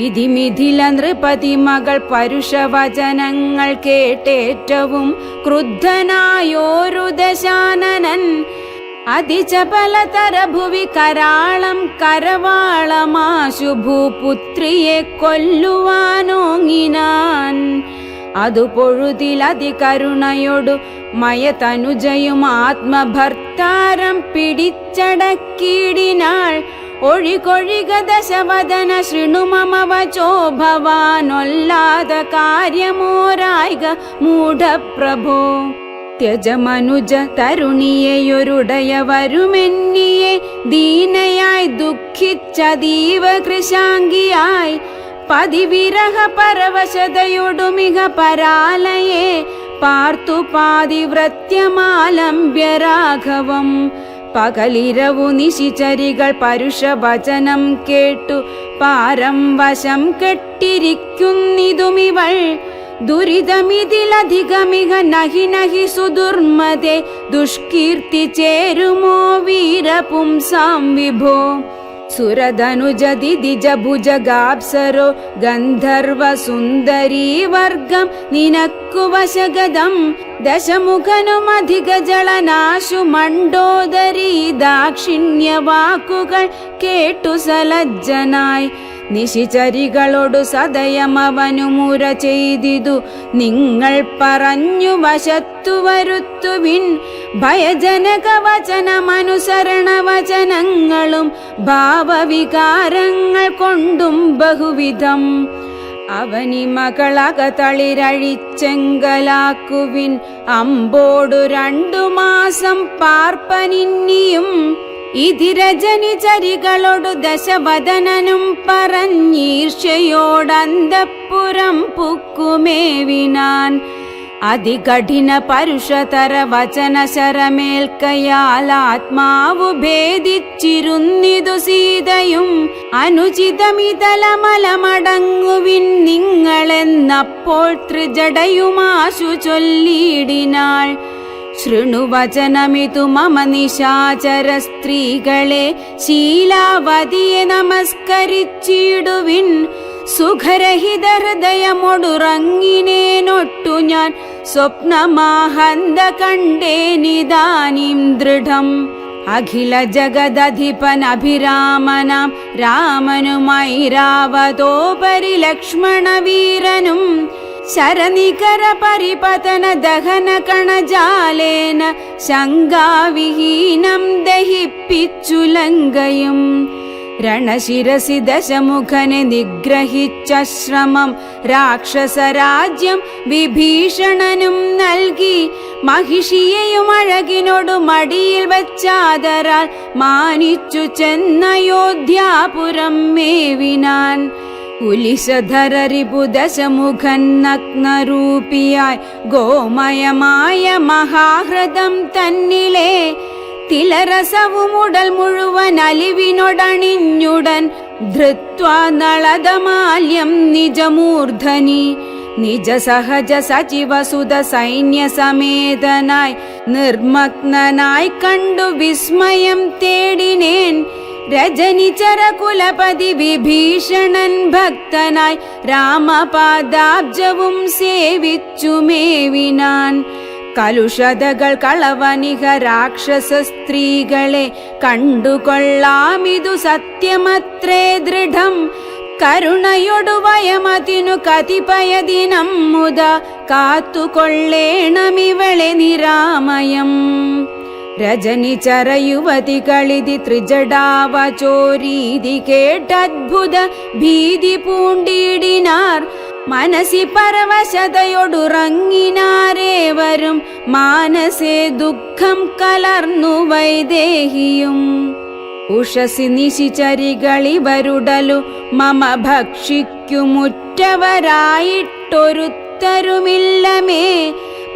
ഇതിമിഥില നൃപതി മകൾ പരുഷവചനങ്ങൾ കേട്ടേറ്റവും ക്രുദ്ധനായോരു ദശാനനൻ. അതിചപലതര ഭുവി കരാളം കരവാളമാശു ഭൂപുത്രിയെ കൊല്ലുവാനോങ്ങിനാൻ. അതു പൊഴുതിലതികരുണയൊടു മയതനുജയും ആത്മഭർത്താരം പിടിച്ചടക്കിയിടിനാൾ. ഒഴികൊഴിക ദശവദന ശൃണുമമ വചോ ഭവാനൊല്ലാത കാര്യമോരായിക മൂഢപ്രഭോ. ത്യജമനുജ തരുണിയെയൊരുടയ വരുമെന്നിയെ ദീനയായി ദുഃഖിച്ചതീവ കൃശാംഗിയായി. പതിവിരഹ പരവശതയൊടുമിക പരാലയെ പാർത്തു പാതിവ്രത്യമാലംബ്യ രാഘവം. പകലിരവു നിശിചരികൾ പരുഷവചനം കേട്ടു പാരം വശം കെട്ടിരിക്കുന്നിതുമിവൾ. ദുരിതമിതിലധികമിക നഹി നഹി സുദുർമതേ ദുഷ്കീർത്തി ചേരുമോ വീരപുംസാം വിഭോ. സുരധനുജതിജഭുജഗാപ്സരോ ഗന്ധർവ സുന്ദരീ വർഗം നിനക്കു വശഗതം. ദശമുഖനുമധിക ജളനാശു മണ്ഡോദരീ ദാക്ഷിണ്യവാക്കുകൾ കേട്ടു സലജ്ജനായി. നിശിചരികളോടു സദയമവനു മുര ചെയ്തിതു നിങ്ങൾ പറഞ്ഞു വശത്തു വരുത്തുവിൻ. ഭയജനക വചനമനുസരണ വചനങ്ങളും ഭാവവികാരങ്ങൾ കൊണ്ടും ബഹുവിധം. അവനി മകളകതളിരഴിച്ചെങ്കലാക്കുവിൻ. അമ്പോടു 2 മാസം പാർപ്പനിന്നിയും. ഇതിരജനി ചരികളോടു ദശവദനനും പറഞ്ഞീർഷയോടന്തപ്പുരം പുക്കുമേവിനാൻ. അതികഠിന പരുഷതര വചന ശരമേൽക്കയാൽ ആത്മാവു ഭേദിച്ചിരുന്നിതു സീതയും. അനുചിതമിതലമലമടങ്ങുവിൻ നിങ്ങളെന്നപ്പോൾ ത്രിജടയുമാശു ചൊല്ലിയിടിനാൾ. ശൃണുവചനമിതു മമ നിശാചര സ്ത്രീകളെ, ശീലാവതിയെ നമസ്കരിച്ചിടുവിൻ. സുഖരഹിത ഹൃദയമൊടുറങ്ങിനേനൊട്ടു ഞാൻ, സ്വപ്നമാഹന്ത കണ്ടേനിദാനീം ദൃഢം. അഖില ജഗദധിപനഭിരാമനാം രാമനുമൈരാവതോപരി ലക്ഷ്മണവീരനും, ശരനികര പരിപതന ദഹന കണജാലേന ശങ്കാവിഹീനം ദഹിപ്പിച്ചു ലങ്കയും. രണശിരസി ദശമുഖനെ നിഗ്രഹിച്ച ശ്രമം രാക്ഷസരാജ്യം വിഭീഷണനും നൽകി. മഹിഷിയെയും അഴകിനോടു മടിയിൽ വച്ചാദരാൽ മാനിച്ചു ചെന്നയോധ്യാപുരം മേവിനാൻ. കുലിശധരരിപു ദശമുഖൻ നഗ്നരൂപിയായി ഗോമയമായ മഹാഹൃദം തന്നിലെ തിലരസവുമുടൽ മുഴുവൻ അലിവിനൊടണിഞ്ഞുടൻ ധൃത്വാ നളദമാല്യം നിജമൂർധനി. നിജ സഹജ സചിവസുത സൈന്യസമേതനായി നിർമഗ്നനായി കണ്ടു വിസ്മയം തേടിനേൻ. രജനിചര കുലപതി വിഭീഷണൻ ഭക്തനായി രാമപാദാബ്ജവും സേവിച്ചു മേവിനാൻ. കലുഷതകൾ കളവനിക രാക്ഷസ സ്ത്രീകളെ കണ്ടുകൊള്ളാമിതു സത്യമത്രേ ദൃഢം. കരുണയൊടു വയമതിനു കതിപയദിനം മുത കാത്തുകൊള്ളേണമിവളെ നിരാമയം. രജനിചര യുവതികളിതി ത്രിജടാവചോരീതി കേട്ടദ്ഭുത ഭീതി പൂണ്ടിടിനാർ. മനസി പരവശതയൊടുറങ്ങിനാരേവരും മാനസേ ദുഃഖം കലർന്നു വൈദേഹിയും. ഉഷസി നിശിചരികളിവരുടലു മമ ഭക്ഷിക്കുമുറ്റവരായിട്ടൊരുത്തരുമില്ലമേ.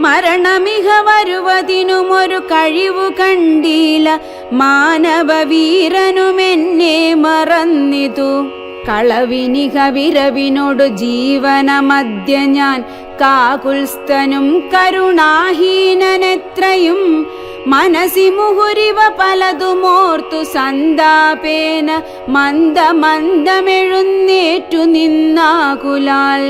മരണമിഹ വരുവതിനുമൊരു കഴിവു കണ്ടീല, മാനവവീരനുമെന്നെ മറന്നിതു. കളവിനിക വിരവിനോടു ജീവനമദ്യ ഞാൻ, കാകുൽസ്ഥനും കരുണാഹീനനെത്രയും. മനസി മുഹുരിവ പലതുമോർത്തു സന്താപേന മന്ദമന്ദമെഴുന്നേറ്റു നിന്നാകുലാൽ.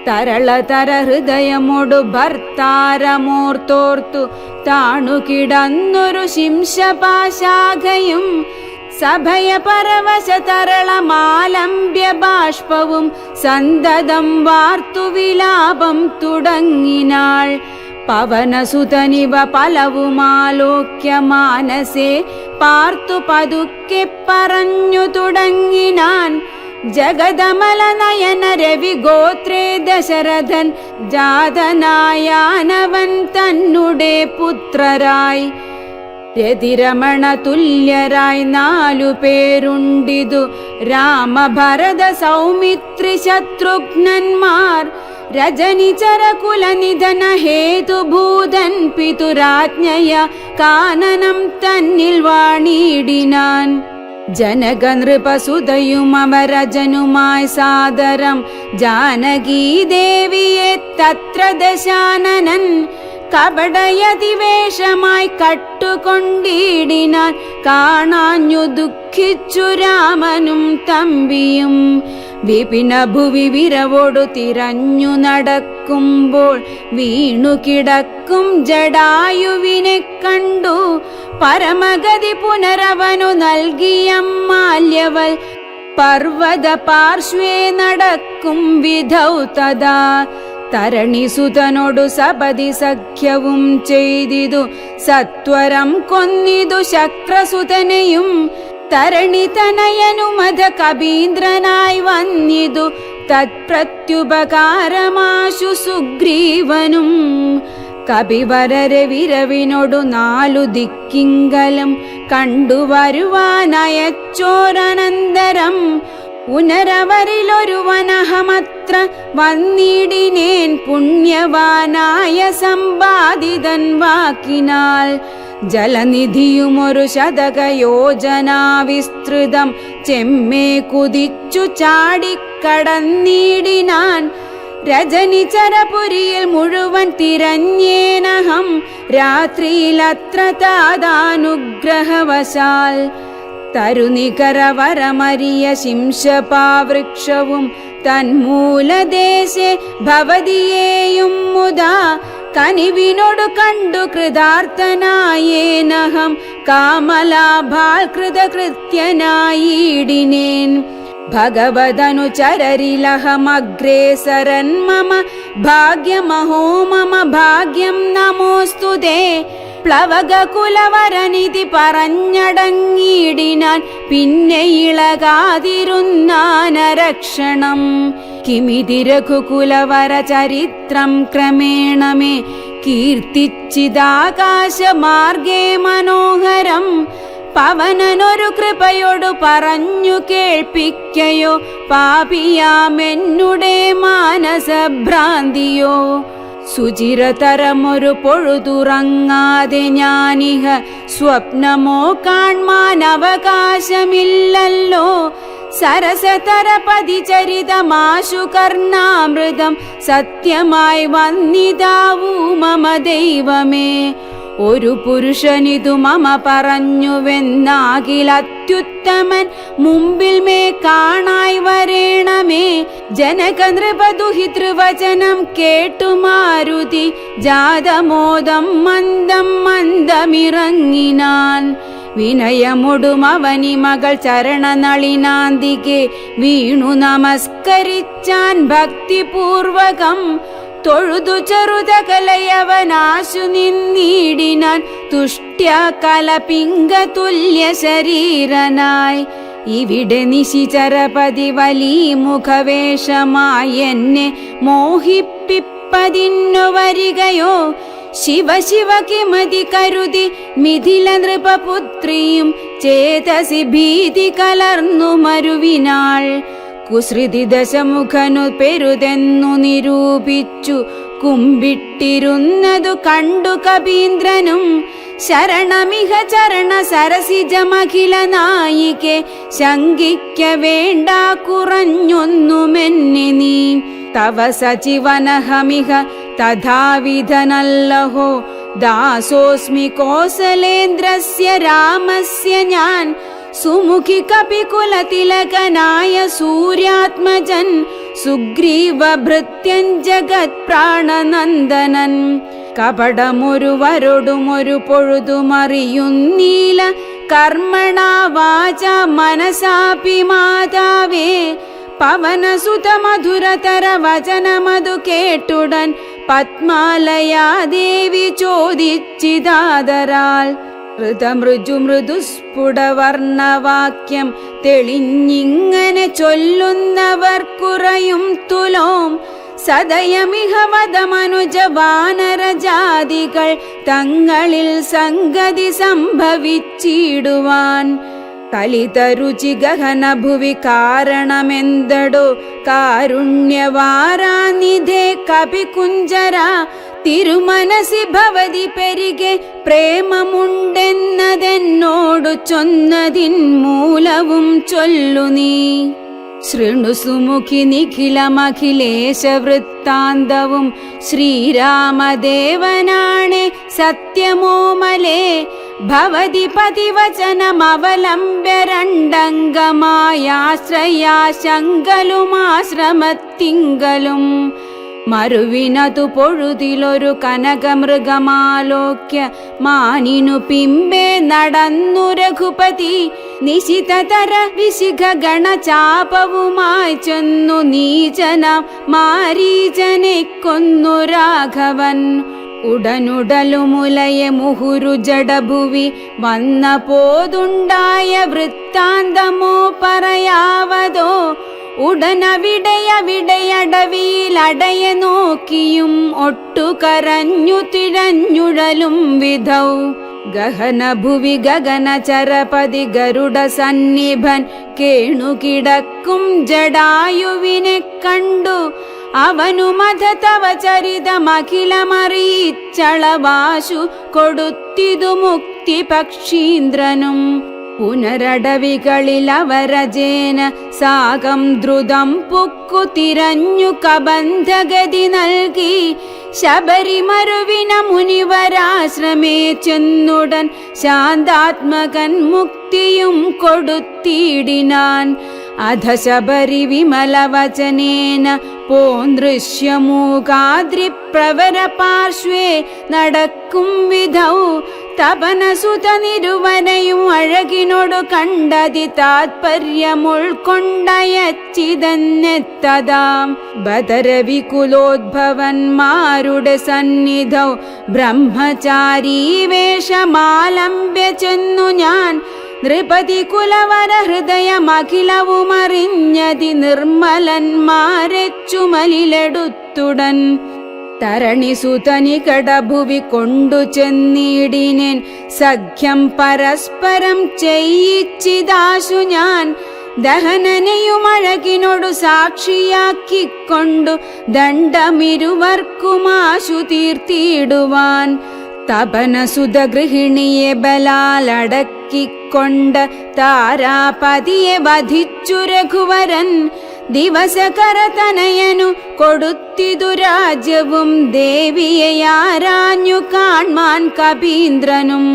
തരളതര ഹൃദയമോടു ഭർത്താരമോർത്തോർത്തു താണുകിടന്നൊരു ശിംശപാശാഖയും. സഭയ പരവശ തരളമാലംബ്യ ബാഷ്പവും സന്തതം വാർത്തു വിലാപം തുടങ്ങിനാൾ. പവനസുതനിവ പലവുമാലോക്യ മാനസേ പാർത്തു പതുക്കെ പറഞ്ഞു തുടങ്ങിനാൻ. ജഗദമല നയന രവി ഗോത്രേ ദശരഥൻ ജാതനായാനവൻ തന്നുടെ പുത്രരായി. രതിരമണ തുല്യരായി 4 പേരുണ്ടിതു രാമഭരത സൗമിത്രി ശത്രുഘ്നന്മാർ. രജനിചര കുലനിധന ഹേതുഭൂതൻ പിതുരാജ്ഞയ കാനനം തന്നിൽ വാണിടിനാൻ. ജനക നൃപസുതയും അവരജനുമായി സാദരം ജാനകീദേവിയെ തത്ര ദശാനനൻ. കപടയതിവേഷമായി കട്ടുകൊണ്ടിടിനാൻ. കാണാഞ്ഞു ദുഃഖിച്ചു രാമനും തമ്പിയും. വിപിന ഭുവി വിരവോടു തിരഞ്ഞു നടക്കുമ്പോൾ വീണു കിടക്കും ജടായുവിനെ കണ്ടു. പരമഗതി പുനരവനു നൽകിയ മാല്യവൽ പർവത പാർശ്വേ നടക്കും വിധൗ തഥാ. തരണിസുതനോടു സപതി സഖ്യവും ചെയ്തിതു സത്വരം കൊന്നിതു ശക്രസുതനെയും. തരണിതനയനുമത കബീന്ദ്രനായി വന്നിതു തത്പ്രത്യുപകാരമാശു സുഗ്രീവനും. കപിവരരെ വിരവിനോടു 4 ദിക്കിങ്കലും കണ്ടുവരുവാനയച്ചോരനന്തരം. ഉനരവരിലൊരുവനഹമത്ര വന്നിടിനേൻ പുണ്യവാനായ സമ്പാദിതൻ വാക്കിനാൽ. ജലനിധിയുമൊരു ശതകയോജനാ വിസ്തൃതം ചെമ്മേ കുതിച്ചു ചാടിക്കടന്നിടിനാൻ. രജനിചരപുരിയിൽ മുഴുവൻ തിരഞ്ഞേനഹം രാത്രിയിലത്ര താതാനുഗ്രഹവശാൽ. തരുനികരവരമരിയ ശിംശപാവൃക്ഷവും തന്മൂലദേശേ ഭവതിയേയും മുദാ കനിവിനോടു കണ്ടു കൃതാർത്ഥനായേനഹം കാമലാഭാൽ കൃതകൃത്യനായിടിനേൻ. ഭഗവദനുചരരിലഹമഗ്രേസരൻ മമ ഭാഗ്യമഹോ മമ ഭാഗ്യം നമോസ്തുതേ. പ്ലവകകുലവരനിധി പറഞ്ഞടങ്ങിയിടിനാൻ പിന്നെ ഇളകാതിരുന്നാനരക്ഷണം. കിമിതി രഘുകുലവര ചരിത്രം ക്രമേണ മേ കീർത്തിച്ചിതാകാശമാർഗേ മനോഹരം. പവനനൊരു കൃപയോടു പറഞ്ഞു കേൾപ്പിക്കയോ പാപിയാമെന്നുടെ മാനസഭ്രാന്തിയോ. സുചിരതരമൊരു പൊഴുതുറങ്ങാതെ ഞാനിഹ സ്വപ്നമോ കാൺമാൻ അവകാശമില്ലല്ലോ. സരസതര പതിചരിതമാശു കർണാമൃതം സത്യമായി വന്നിതാവൂ മമ ദൈവമേ. ഒരു പുരുഷനിതു മമ പറഞ്ഞുവെന്നാകിലത്യുത്തമൻ മുമ്പിൽ മേ കാണായി വരേണമേ. ജനക നൃപദുഹിതൃവചനം കേട്ടു മാരുതി ജാതമോദം മന്ദം മന്ദമിറങ്ങിനാൻ. വിനയമൊടുമവനി മകൾ ചരണനളിനാന്തികെ വീണു നമസ്കരിച്ചാൻ ഭക്തിപൂർവകം. തൊഴുതു ചെറുതകലയവനാശു നിന്നിടിനാൻ തുഷ്ട്യ കലപിംഗതുല്യ ശരീരനായി. ഇവിടെ നിശിചരപതി വലി മുഖവേഷമായി എന്നെ മോഹിപ്പിപ്പതിന്നു വരികയോ. ശിവ ശിവ കിമതി കരുതി മിഥില നൃപപുത്രിയും ചേതസി ഭീതി കലർന്നു മരുവിനാൾ. കുസൃതി ദശമുഖനു പെരുതെന്നു നിരൂപിച്ചു കുമ്പിട്ടിരുന്നതു കണ്ടു കപീന്ദ്രനും. ശരണമിഹ ചരണ സരസിജമഖില നായികെ ശങ്കിക്ക വേണ്ട കുറഞ്ഞൊന്നുമെന്നെ നീ. തവ സചിവനഹമിഹ തഥാവിധനല്ലഹോ ദാസോസ്മി കോസലേന്ദ്രസ്യ രാമസ്യ ഞാൻ. സുമുഖി കപികുലതിലകനായ സൂര്യാത്മജൻ സുഗ്രീവ ഭൃത്യൻ ജഗത് പ്രാണനന്ദനൻ. കപടമൊരുവരോടുമൊരു പൊഴുതുമറിയുന്നീല കർമ്മണാ വാച മനസാപി മാതാവേ. പവനസുത മധുരതര വചനമതു കേട്ടുടൻ പത്മാലയാ ദേവി ചോദിച്ചിതാദരാൽ. ഋതമൃജു മൃദുസ്ഫുടവർണവാക്യം തെളിഞ്ഞിങ്ങനെ ചൊല്ലുന്നവർ കുറയും തുലോം. സദയമിഹ വദമനുജ വാനരജാതികൾ തങ്ങളിൽ സംഗതി സംഭവിച്ചിടുവാൻ. കലിതരുചി ഗഹന ഭുവി കാരണമെന്തടോ കാരുണ്യവാരാനിധേ കപികുഞ്ചര. തിരുമനസി ഭവതി പെരികെ പ്രേമമുണ്ടെന്നതെന്നോടു ചൊന്നതിൻ മൂലവും ചൊല്ലു നീ. ശൃണു സുമുഖി നിഖിലമഖിലേശ വൃത്താന്തവും ശ്രീരാമദേവനാണെ സത്യമോമലേ. ഭവതി പതിവചനമവലംബ്യ രണ്ടംഗമായാശ്രയാശങ്കലുമാശ്രമത്തിങ്കലും. മരുവിനതു പൊഴുതിലൊരു കനകമൃഗമാലോക്യ മാനിനു പിമ്പേ നടന്നു രഘുപതി. നിശിതതര വിശിഖ ഗണചാപവുമായി ചെന്നു നീചനാം മാരീചനെ കൊന്നു രാഘവൻ. ഉടനുടലുമുലയെ മുഹുരു ജഡഭുവി വന്ന പോതുണ്ടായ വൃത്താന്തമോ പറയാവതോ. ഉടനവിടയവിടയടവിയിലടയെ നോക്കിയും ഒട്ടു കരഞ്ഞു തിരഞ്ഞുഴലും വിധൗ. ഗഹനഭുവി ഗഗനചരപതി ഗരുഡ സന്നിഭൻ കേണുകിടക്കും ജടായുവിനെ കണ്ടു അവനു മത തവ ചരിതമഖിലമറിയിച്ചളവാശു കൊടുത്തിതു മുക്തി പക്ഷീന്ദ്രനും. പുനരടവികളിൽ അവരജേന സാകം ദ്രുതം പുക്കു തിരഞ്ഞു കബന്ധഗതി നൽകി ശബരിമരുവിന മുനിവരാശ്രമേ ചെന്നുടൻ ശാന്താത്മകൻ മുക്തിയും കൊടുത്തിടിനാൻ. അധ ശബരി വിമലവചനേന പോന്തൃശ്യമൂകാദ്രിപ്രവര പാർശ്വേ നടക്കും വിധൗ തപനസുതനിരുവനെയും അഴകിനോടു കണ്ടതി താത്പര്യമുൾക്കൊണ്ടയച്ചിതന്നെത്തതാം. ബദരവികുലോദ്ഭവന്മാരുടെ സന്നിധൗ ബ്രഹ്മചാരീ വേഷമാലംബ്യ ചെന്നു ഞാൻ. നൃപതി കുലവര ഹൃദയമഖിലവുമറിഞ്ഞതി നിർമ്മലന്മാരെ ചുമലിലെടുത്തുടൻ. തരണിസുതനികടഭുവി കൊണ്ടു ചെന്നിടിനേൻ സഖ്യം പരസ്പരം ചെയ്യിച്ചിതാശു ഞാൻ. ദഹനനെയുമഴകിനോടു സാക്ഷിയാക്കിക്കൊണ്ടു ദണ്ഡമിരുവർക്കുമാശു തീർത്തിടുവാൻ. തപനസുത ഗൃഹിണിയെ ബലാലടക്കിക്കൊണ്ട് താരാപതിയെ വധിച്ചു രഘുവരൻ. ദിവസകരതനയനു കൊടുത്തിതു രാജ്യവും ദേവിയെ ആരാഞ്ഞു കാൺമാൻ കപീന്ദ്രനും.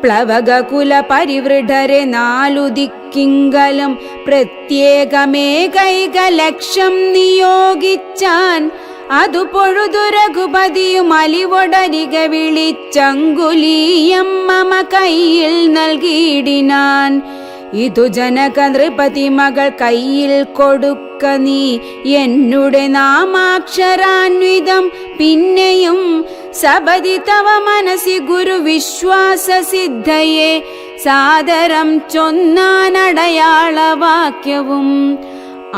പ്ലവകകുല പരിവൃഢരെ നാലു ദിക്കിങ്കലും പ്രത്യേകമേകൈക ലക്ഷം നിയോഗിച്ചാൻ. അതു പൊഴുതു രഘുപതിയും അലിവൊടരിക വിളിച്ചങ്കുലീയം മമ കയ്യിൽ നൽകിയിടിനാൻ. ഇതു ജനക നൃപതി മകൾ കയ്യിൽ കൊടുക്ക നീ എന്നുടെ നാമാക്ഷരാന്വിതം. പിന്നെയും സബതി തവ മനസി ഗുരു വിശ്വാസ സിദ്ധയെ സാദരം ചൊന്നാനടയാളവാക്യവും.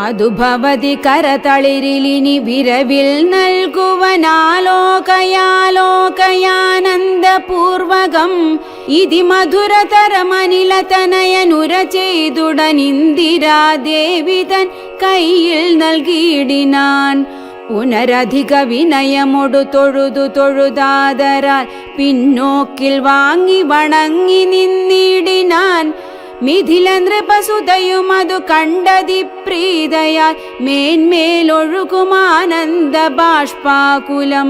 അതു ഭവതി കരതളിരിലിനി വിരവിൽ നൽകുവനാലോകയാലോകയാനന്ദപൂർവകം. ഇതി മധുരതരമനിലതനയനുര ചെയ്തുടനിന്ദിരാദേവി തൻ കയ്യിൽ നൽകിയിടിനാൻ. പുനരധിക വിനയമൊടു തൊഴുതു തൊഴുതാതരാൽ പിന്നോക്കിൽ വാങ്ങി വണങ്ങി നിന്നിടിനാൻ. മിഥില നൃപസുതയും അതു കണ്ടതി പ്രീതയാൽ മേന്മേലൊഴുകുമാനന്ദ ബാഷ്പാകുലം.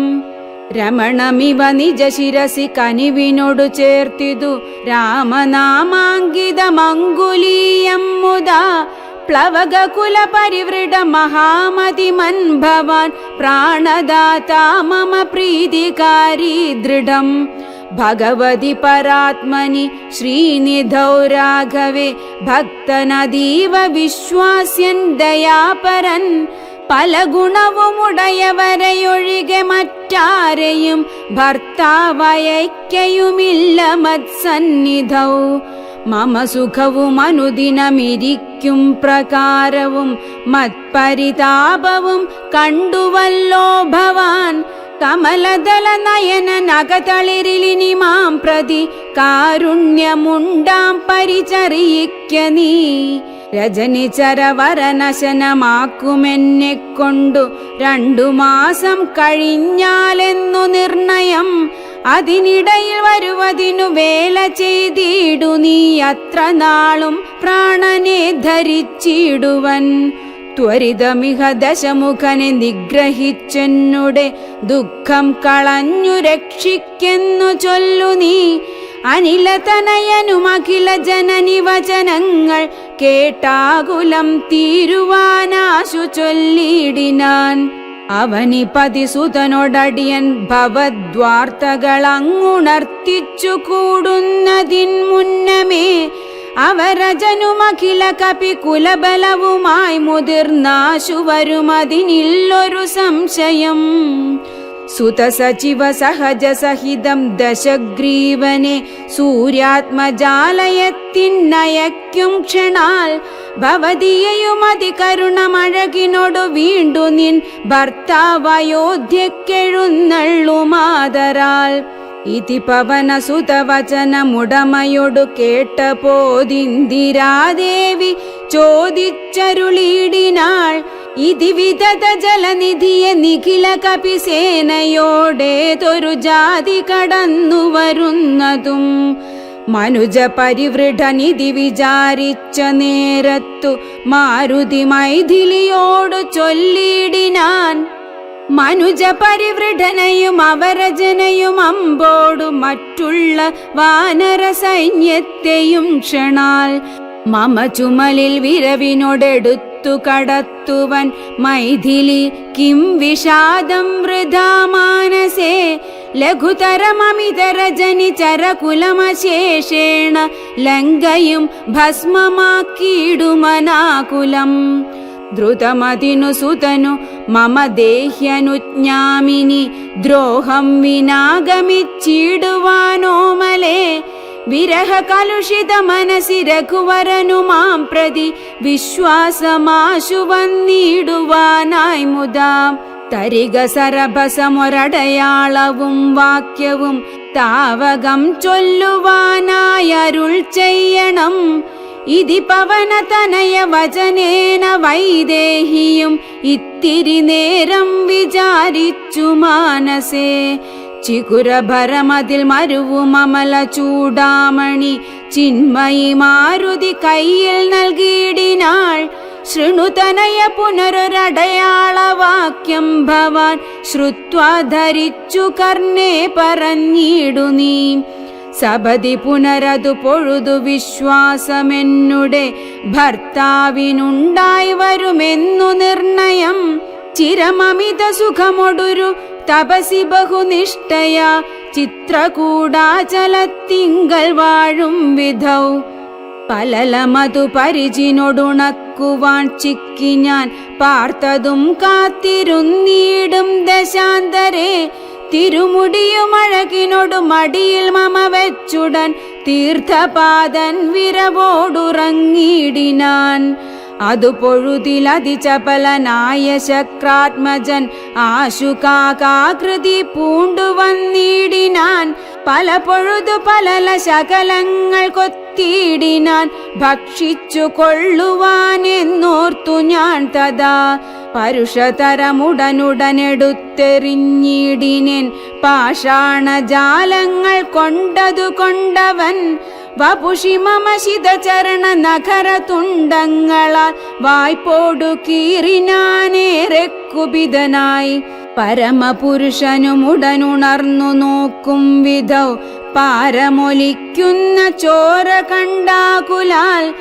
രമണമിവ നിജ ശിരസി കനിവിനോടു ചേർത്തിതു രാമനാമാങ്കിതമങ്കുലീയം മുദാ. പ്ലവകകുല പരിവൃഢ മഹാമതിമൻ ഭവാൻ പ്രാണദാതാ മമ പ്രീതികാരി ദൃഢം. ഭഗവതി പരാത്മനി ശ്രീനിധൗ രാഘവേ ഭക്തനദീവ വിശ്വാസ്യൻ ദയാപരൻ. പല ഗുണവുമുടയവരെയൊഴികെ മറ്റാരെയും ഭർത്താവയക്കയുമില്ല മത്സന്നിധൗ. മമ സുഖവും അനുദിനമിരിക്കും പ്രകാരവും മത്പരിതാപവും കണ്ടുവല്ലോ ഭവാൻ. കമലദല നയന നഗതളിരിലിനി മാം പ്രതി കാരുണ്യമുണ്ടാം പരിചറിയിക്ക നീ. രജനിചരവരനശനമാക്കുമെന്നെ കൊണ്ടു 2 മാസം കഴിഞ്ഞാലെന്നു നിർണയം. അതിനിടയിൽ വരുവതിനു വേല ചെയ്തിടു നീ അത്ര നാളും പ്രാണനെ ധരിച്ചിടുവൻ. ത്വരിതമിഹ ദശമുഖനെ നിഗ്രഹിച്ചെന്നുടെ ദുഃഖം കളഞ്ഞു രക്ഷിക്കെന്നു ചൊല്ലു നീ. അനിലതനയനും അഖില ജനനി വചനങ്ങൾ കേട്ടാകുലം തീരുവാനാശു ചൊല്ലിയിടിനാൻ. അവനിപതിസുതനോടടിയൻ ഭവദ്വാർത്തകളങ്ങുണർത്തിച്ചു കൂടുന്നതിൻ മുന്നമേ അവരജനുമഖില കപി കുലബലവുമായി മുതിർന്നാശു വരുമതിനില്ലൊരു സംശയം. സുതസചിവ സഹജ സഹിതം ദശഗ്രീവനെ സൂര്യാത്മജാലയത്തിനയക്കും ക്ഷണാൽ. ഭവതിയെയുമതി കരുണമഴകിനോടു വീണ്ടു നിൻ ഭർത്താവയോധ്യക്കെഴുന്നള്ളുമാതരാൽ. ഇതി പവനസുതവചനമുടമയൊടു കേട്ടപോദിന്ദിരാദേവി ചോദിച്ചരുളിയിടിനാൾ, ഇതി വിദത ജലനിധിയെ നിഖില കപിസേനയോടേതൊരു ജാതി കടന്നു വരുന്നതും. മനുജ പരിവൃഢനിധി വിചാരിച്ച നേരത്തു മാരുതി മൈഥിലിയോടു ചൊല്ലിയിടിനാൻ, മനുജ പരിവൃഢനയും അവരജനയും അമ്പോടു മറ്റുള്ള വാനര സൈന്യത്തെയും ക്ഷണാൽ മമ ചുമലിൽ വിരവിനോടെടുത്തു കടത്തുവൻ മൈഥിലി കിം വിഷാദം വൃഥാ മാനസേ ലഘുതരമമിതരജനി ചരകുലമശേഷേണ ലങ്കയും ഭസ്മമാക്കിയിടുമനാകുലം. ദ്രുതമതിനു സുതനു മമ ദേഹ്യനുജ്ഞാമിനി ദ്രോഹം വിനാഗമിച്ചിടുവാനോമലേ വിരഹ കലുഷിത മനസി രഘുവരനു മാം പ്രതി വിശ്വാസമാശു വന്നിടുവാനായി മുതാ. തരിക സരഭസമൊരടയാളവും വാക്യവും താവകം ചൊല്ലുവാനായരുൾ ചെയ്യണം. ഇതി പവനതനയ വചനേന വൈദേഹിയും ഇത്തിരി നേരം വിചാരിച്ചു മാനസേ. ചികുരഭരമതിൽ മരുവും അമല ചൂടാമണി ചിന്മയി മാരുതി കയ്യിൽ നൽകിയിടിനാൾ. ശൃണുതനയ പുനരൊരടയാളവാക്യം ഭവാൻ ശ്രുത്വാ ധരിച്ചു കർണേ പറഞ്ഞിടു നീ. സപതി പുനരതു പൊഴുതു വിശ്വാസമെന്നുടെ ഭർത്താവിനുണ്ടായി വരുമെന്നു നിർണയം. ചിരമമിത സുഖമൊടൊരു തപസി ബഹുനിഷ്ഠയ ചിത്രകൂടാചലത്തിങ്കൽ വാഴും വിധൗ. പലലമതു പരിചിനൊടുണക്കുവാൻ ചിക്കി ഞാൻ പാർത്തതും കാത്തിരുന്നീടും ദശാന്തരേ. തിരുമുടിയുമഴകിനൊടു മടിയിൽ മമ വെച്ചുടൻ തീർത്ഥപാദൻ വിരവോടുറങ്ങിയിടിനാൻ. അതു പൊഴുതിലതിചപലനായ ശക്രാത്മജൻ ആശുകാകാകൃതി പൂണ്ടുവന്നിടിനാൻ. പല പൊഴുതു പലല ശകലങ്ങൾ കൊത്തിയിടിനാൻ ഭക്ഷിച്ചു കൊള്ളുവാനെന്നോർത്തു ഞാൻ തഥാ. പരുഷതരമുടനുടനെടുത്തെറിഞ്ഞിടിനേൻ പാഷാണജാലങ്ങൾ കൊണ്ടതു കൊണ്ടവൻ. വപുഷി മമ ശിതചരണ നഖര തുണ്ടങ്ങളാൽ വായ്പോടു കീറിനാനേറെ കുപിതനായി. പരമപുരുഷനുമുടനുണർന്നു നോക്കും വിധൗ പാരമൊലിക്കുന്ന ചോര കണ്ടാകുലാൽ.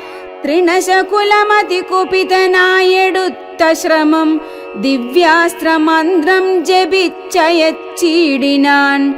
തൃണശകുലമതികുപിതനായെടുത്ത ശ്രമം ദിവ്യാസ്ത്രമന്ത്രം ജപിച്ചയച്ചിടിനാൻ.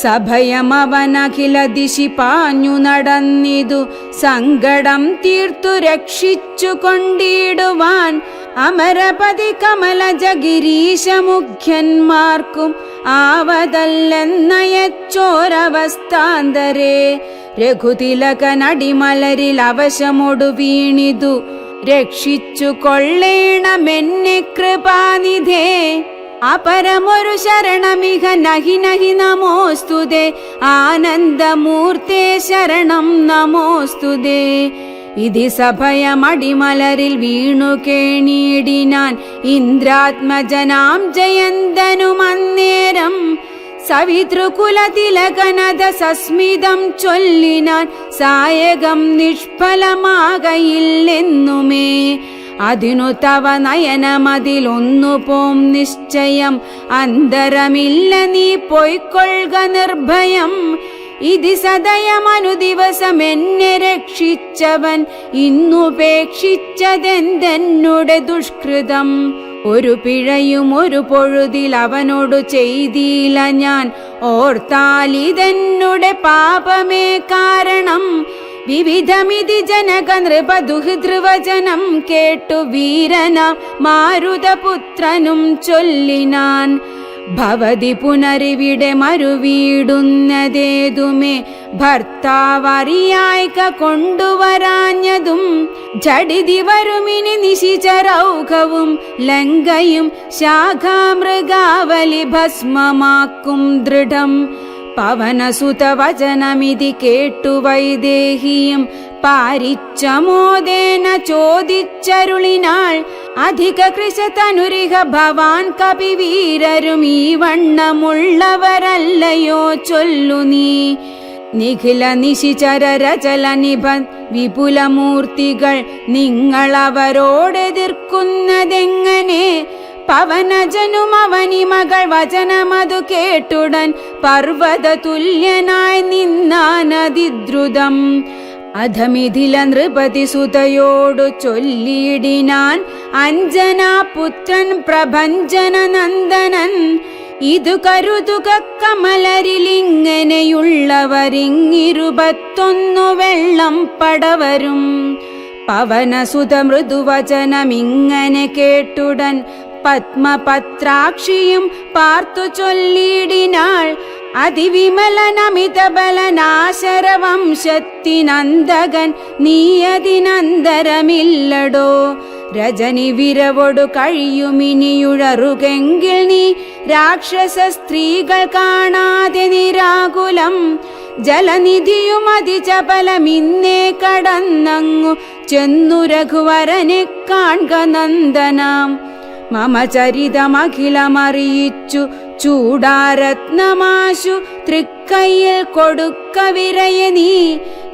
സഭയമവനഖില ദിശി പാഞ്ഞു നടന്നിതു സങ്കടം തീർത്തു രക്ഷിച്ചു കൊണ്ടിടുവാൻ. അമരപതി കമലജ ഗിരീശമുഖ്യന്മാർക്കും ആവതല്ലെന്നയച്ചോരവസ്ഥാന്തരേ. രഘുതിലകനടിമലരിൽ അവശമൊടു വീണിതു രക്ഷിച്ചു കൊള്ളേണമെന്നെ കൃപാനിധേ. അപരമൊരു ശരണമിഹ നഹി നഹി നമോസ്തുതേ. ആനന്ദമൂർത്തേ ശരണം നമോസ്തുതേ. ഇതി സഭയമടിമലരിൽ വീണു കേണിയിടിനാൻ ഇന്ദ്രാത്മജനാം ജയന്തനുമന്നേരം. സവിതൃകുലതിലകനത സസ്മിതം ചൊല്ലിനാൻ സായകം നിഷ്ഫലമാകയില്ലെന്നുമേ. അതിനു തവ നയനമതിലൊന്നു പോം നിശ്ചയം അന്തരമില്ല നീ പൊയ്ക്കൊള്ളുക നിർഭയം. ഇതി സദയമനു ദിവസം എന്നെ രക്ഷിച്ചവൻ ഇന്നുപേക്ഷിച്ചതെന്തെന്നുടെ ദുഷ്കൃതം. ഒരു പിഴയും ഒരു പൊഴുതിൽ അവനോടു ചെയ്തില്ല ഞാൻ. ഓർത്താലിതെന്നുടെ പാപമേ കാരണം. വിവിധമിതി ജനക നൃപ ദുഹിതൃവചനം കേട്ടു വീരനാം മാരുതപുത്രനും ചൊല്ലിനാൻ. ഭവതി പുനരിവിടെ മരുവീടുന്നതേതുമേ ഭർത്താവറിയായ്ക കൊണ്ടുവരാഞ്ഞതും. ജഡിതി വരുമിനി നിശിചരൗഘവും ലങ്കയും ശാഖാമൃഗാവലി ഭസ്മമാക്കും ദൃഢം. പവനസുതവചനമിതി കേട്ടു വൈദേഹിയും പാരിച്ചമോദേന ചോദിച്ചരുളിനാൾ, അധിക കൃശതനുരിഹ ഭവാൻ കപിവീരരും ഈ വണ്ണമുള്ളവരല്ലയോ ചൊല്ലു നീ. നിഖില നിശിചരരചല നിഭ വിപുലമൂർത്തികൾ നിങ്ങളവരോടെതിർക്കുന്നതെങ്ങനെ? പവനജനുമവനി മകൾ വചനമതു കേട്ടുടൻ പർവ്വത തുല്യനായി നിന്നാനതിദ്രുതം. അധമിഥില നൃപതി സുതയോടു ചൊല്ലിയിടിനാൻ അഞ്ജനാപുത്രൻ പ്രഭഞ്ജന നന്ദനൻ, ഇതു കരുതുക കമലരിലിങ്ങനെയുള്ളവരിങ്ങിരുപത്തൊന്നു വെള്ളം പടവരും. പവനസുത മൃദുവചനമിങ്ങനെ കേട്ടുടൻ പത്മപത്രാക്ഷിയും പാർത്തു ചൊല്ലിയിടിനാൾ, അതിവിമലനമിത ബലനാശരവംശത്തിനന്തകൻ നീയതിനന്തരമില്ലടോ. രജനി വിരവൊടു കഴിയുമിനിയുഴറുകെങ്കിൽ നീ രാക്ഷസ സ്ത്രീകൾ കാണാതെ നിരാകുലം. ജലനിധിയുമതിചപലമിന്നേ കടന്നങ്ങു ചെന്നു രഘുവരനെ കാൺക നന്ദനാം. മമ ചരിതമഖിലമറിയിച്ചു ചൂടാരത്നമാശു തൃക്കൈയിൽ കൊടുക്ക വിരയ നീ.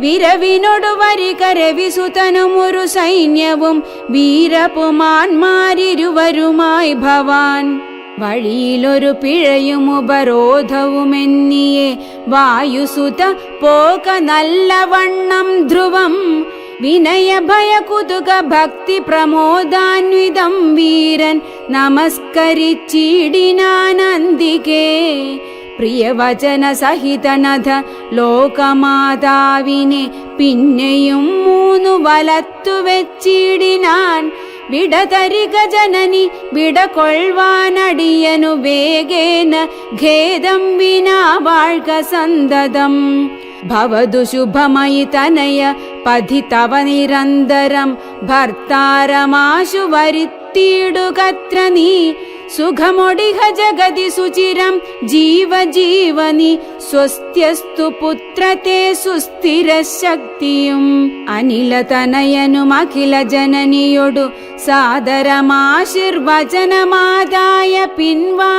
വിരവിനൊടു വരിക രവിസുതനും ഒരു സൈന്യവും വീരപുമാന്മാരിരുവരുമായി ഭവാൻ. വഴിയിലൊരു പിഴയും ഉപരോധവുമെന്നിയെ വായുസുത പോക നല്ലവണ്ണം ധ്രുവം. വിനയഭയ കുതുക ഭക്തി പ്രമോദാന്വിതം വീരൻ നമസ്കരിച്ചിടിനാനന്ദികേ. പ്രിയവചന സഹിതനഥ ലോകമാതാവിനെ പിന്നെയും 3 വലത്തു വെച്ചിടിനാൻ. വിടതരിക ജനനി വിടകൊള്ളുവാനടിയനു വേഗേന ഖേദം വിനാ വാഴ്ക സന്തതം. ഭവതു ശുഭമയി തനയ പഥി തവ നിരന്തരം ഭർത്താരമാശു വരുത്തിയിടുകത്ര നീ. സുഖമൊടിഹ ജഗതി സുചിരം ജീവജീവനി സ്വസ്ത്യസ്തു പുത്രത്തെ സുസ്ഥിര ശക്തിയും. അനിലതനയനും അഖില ജനനിയൊടു സാദരമാശീർവചനമാതായ പിൻവാ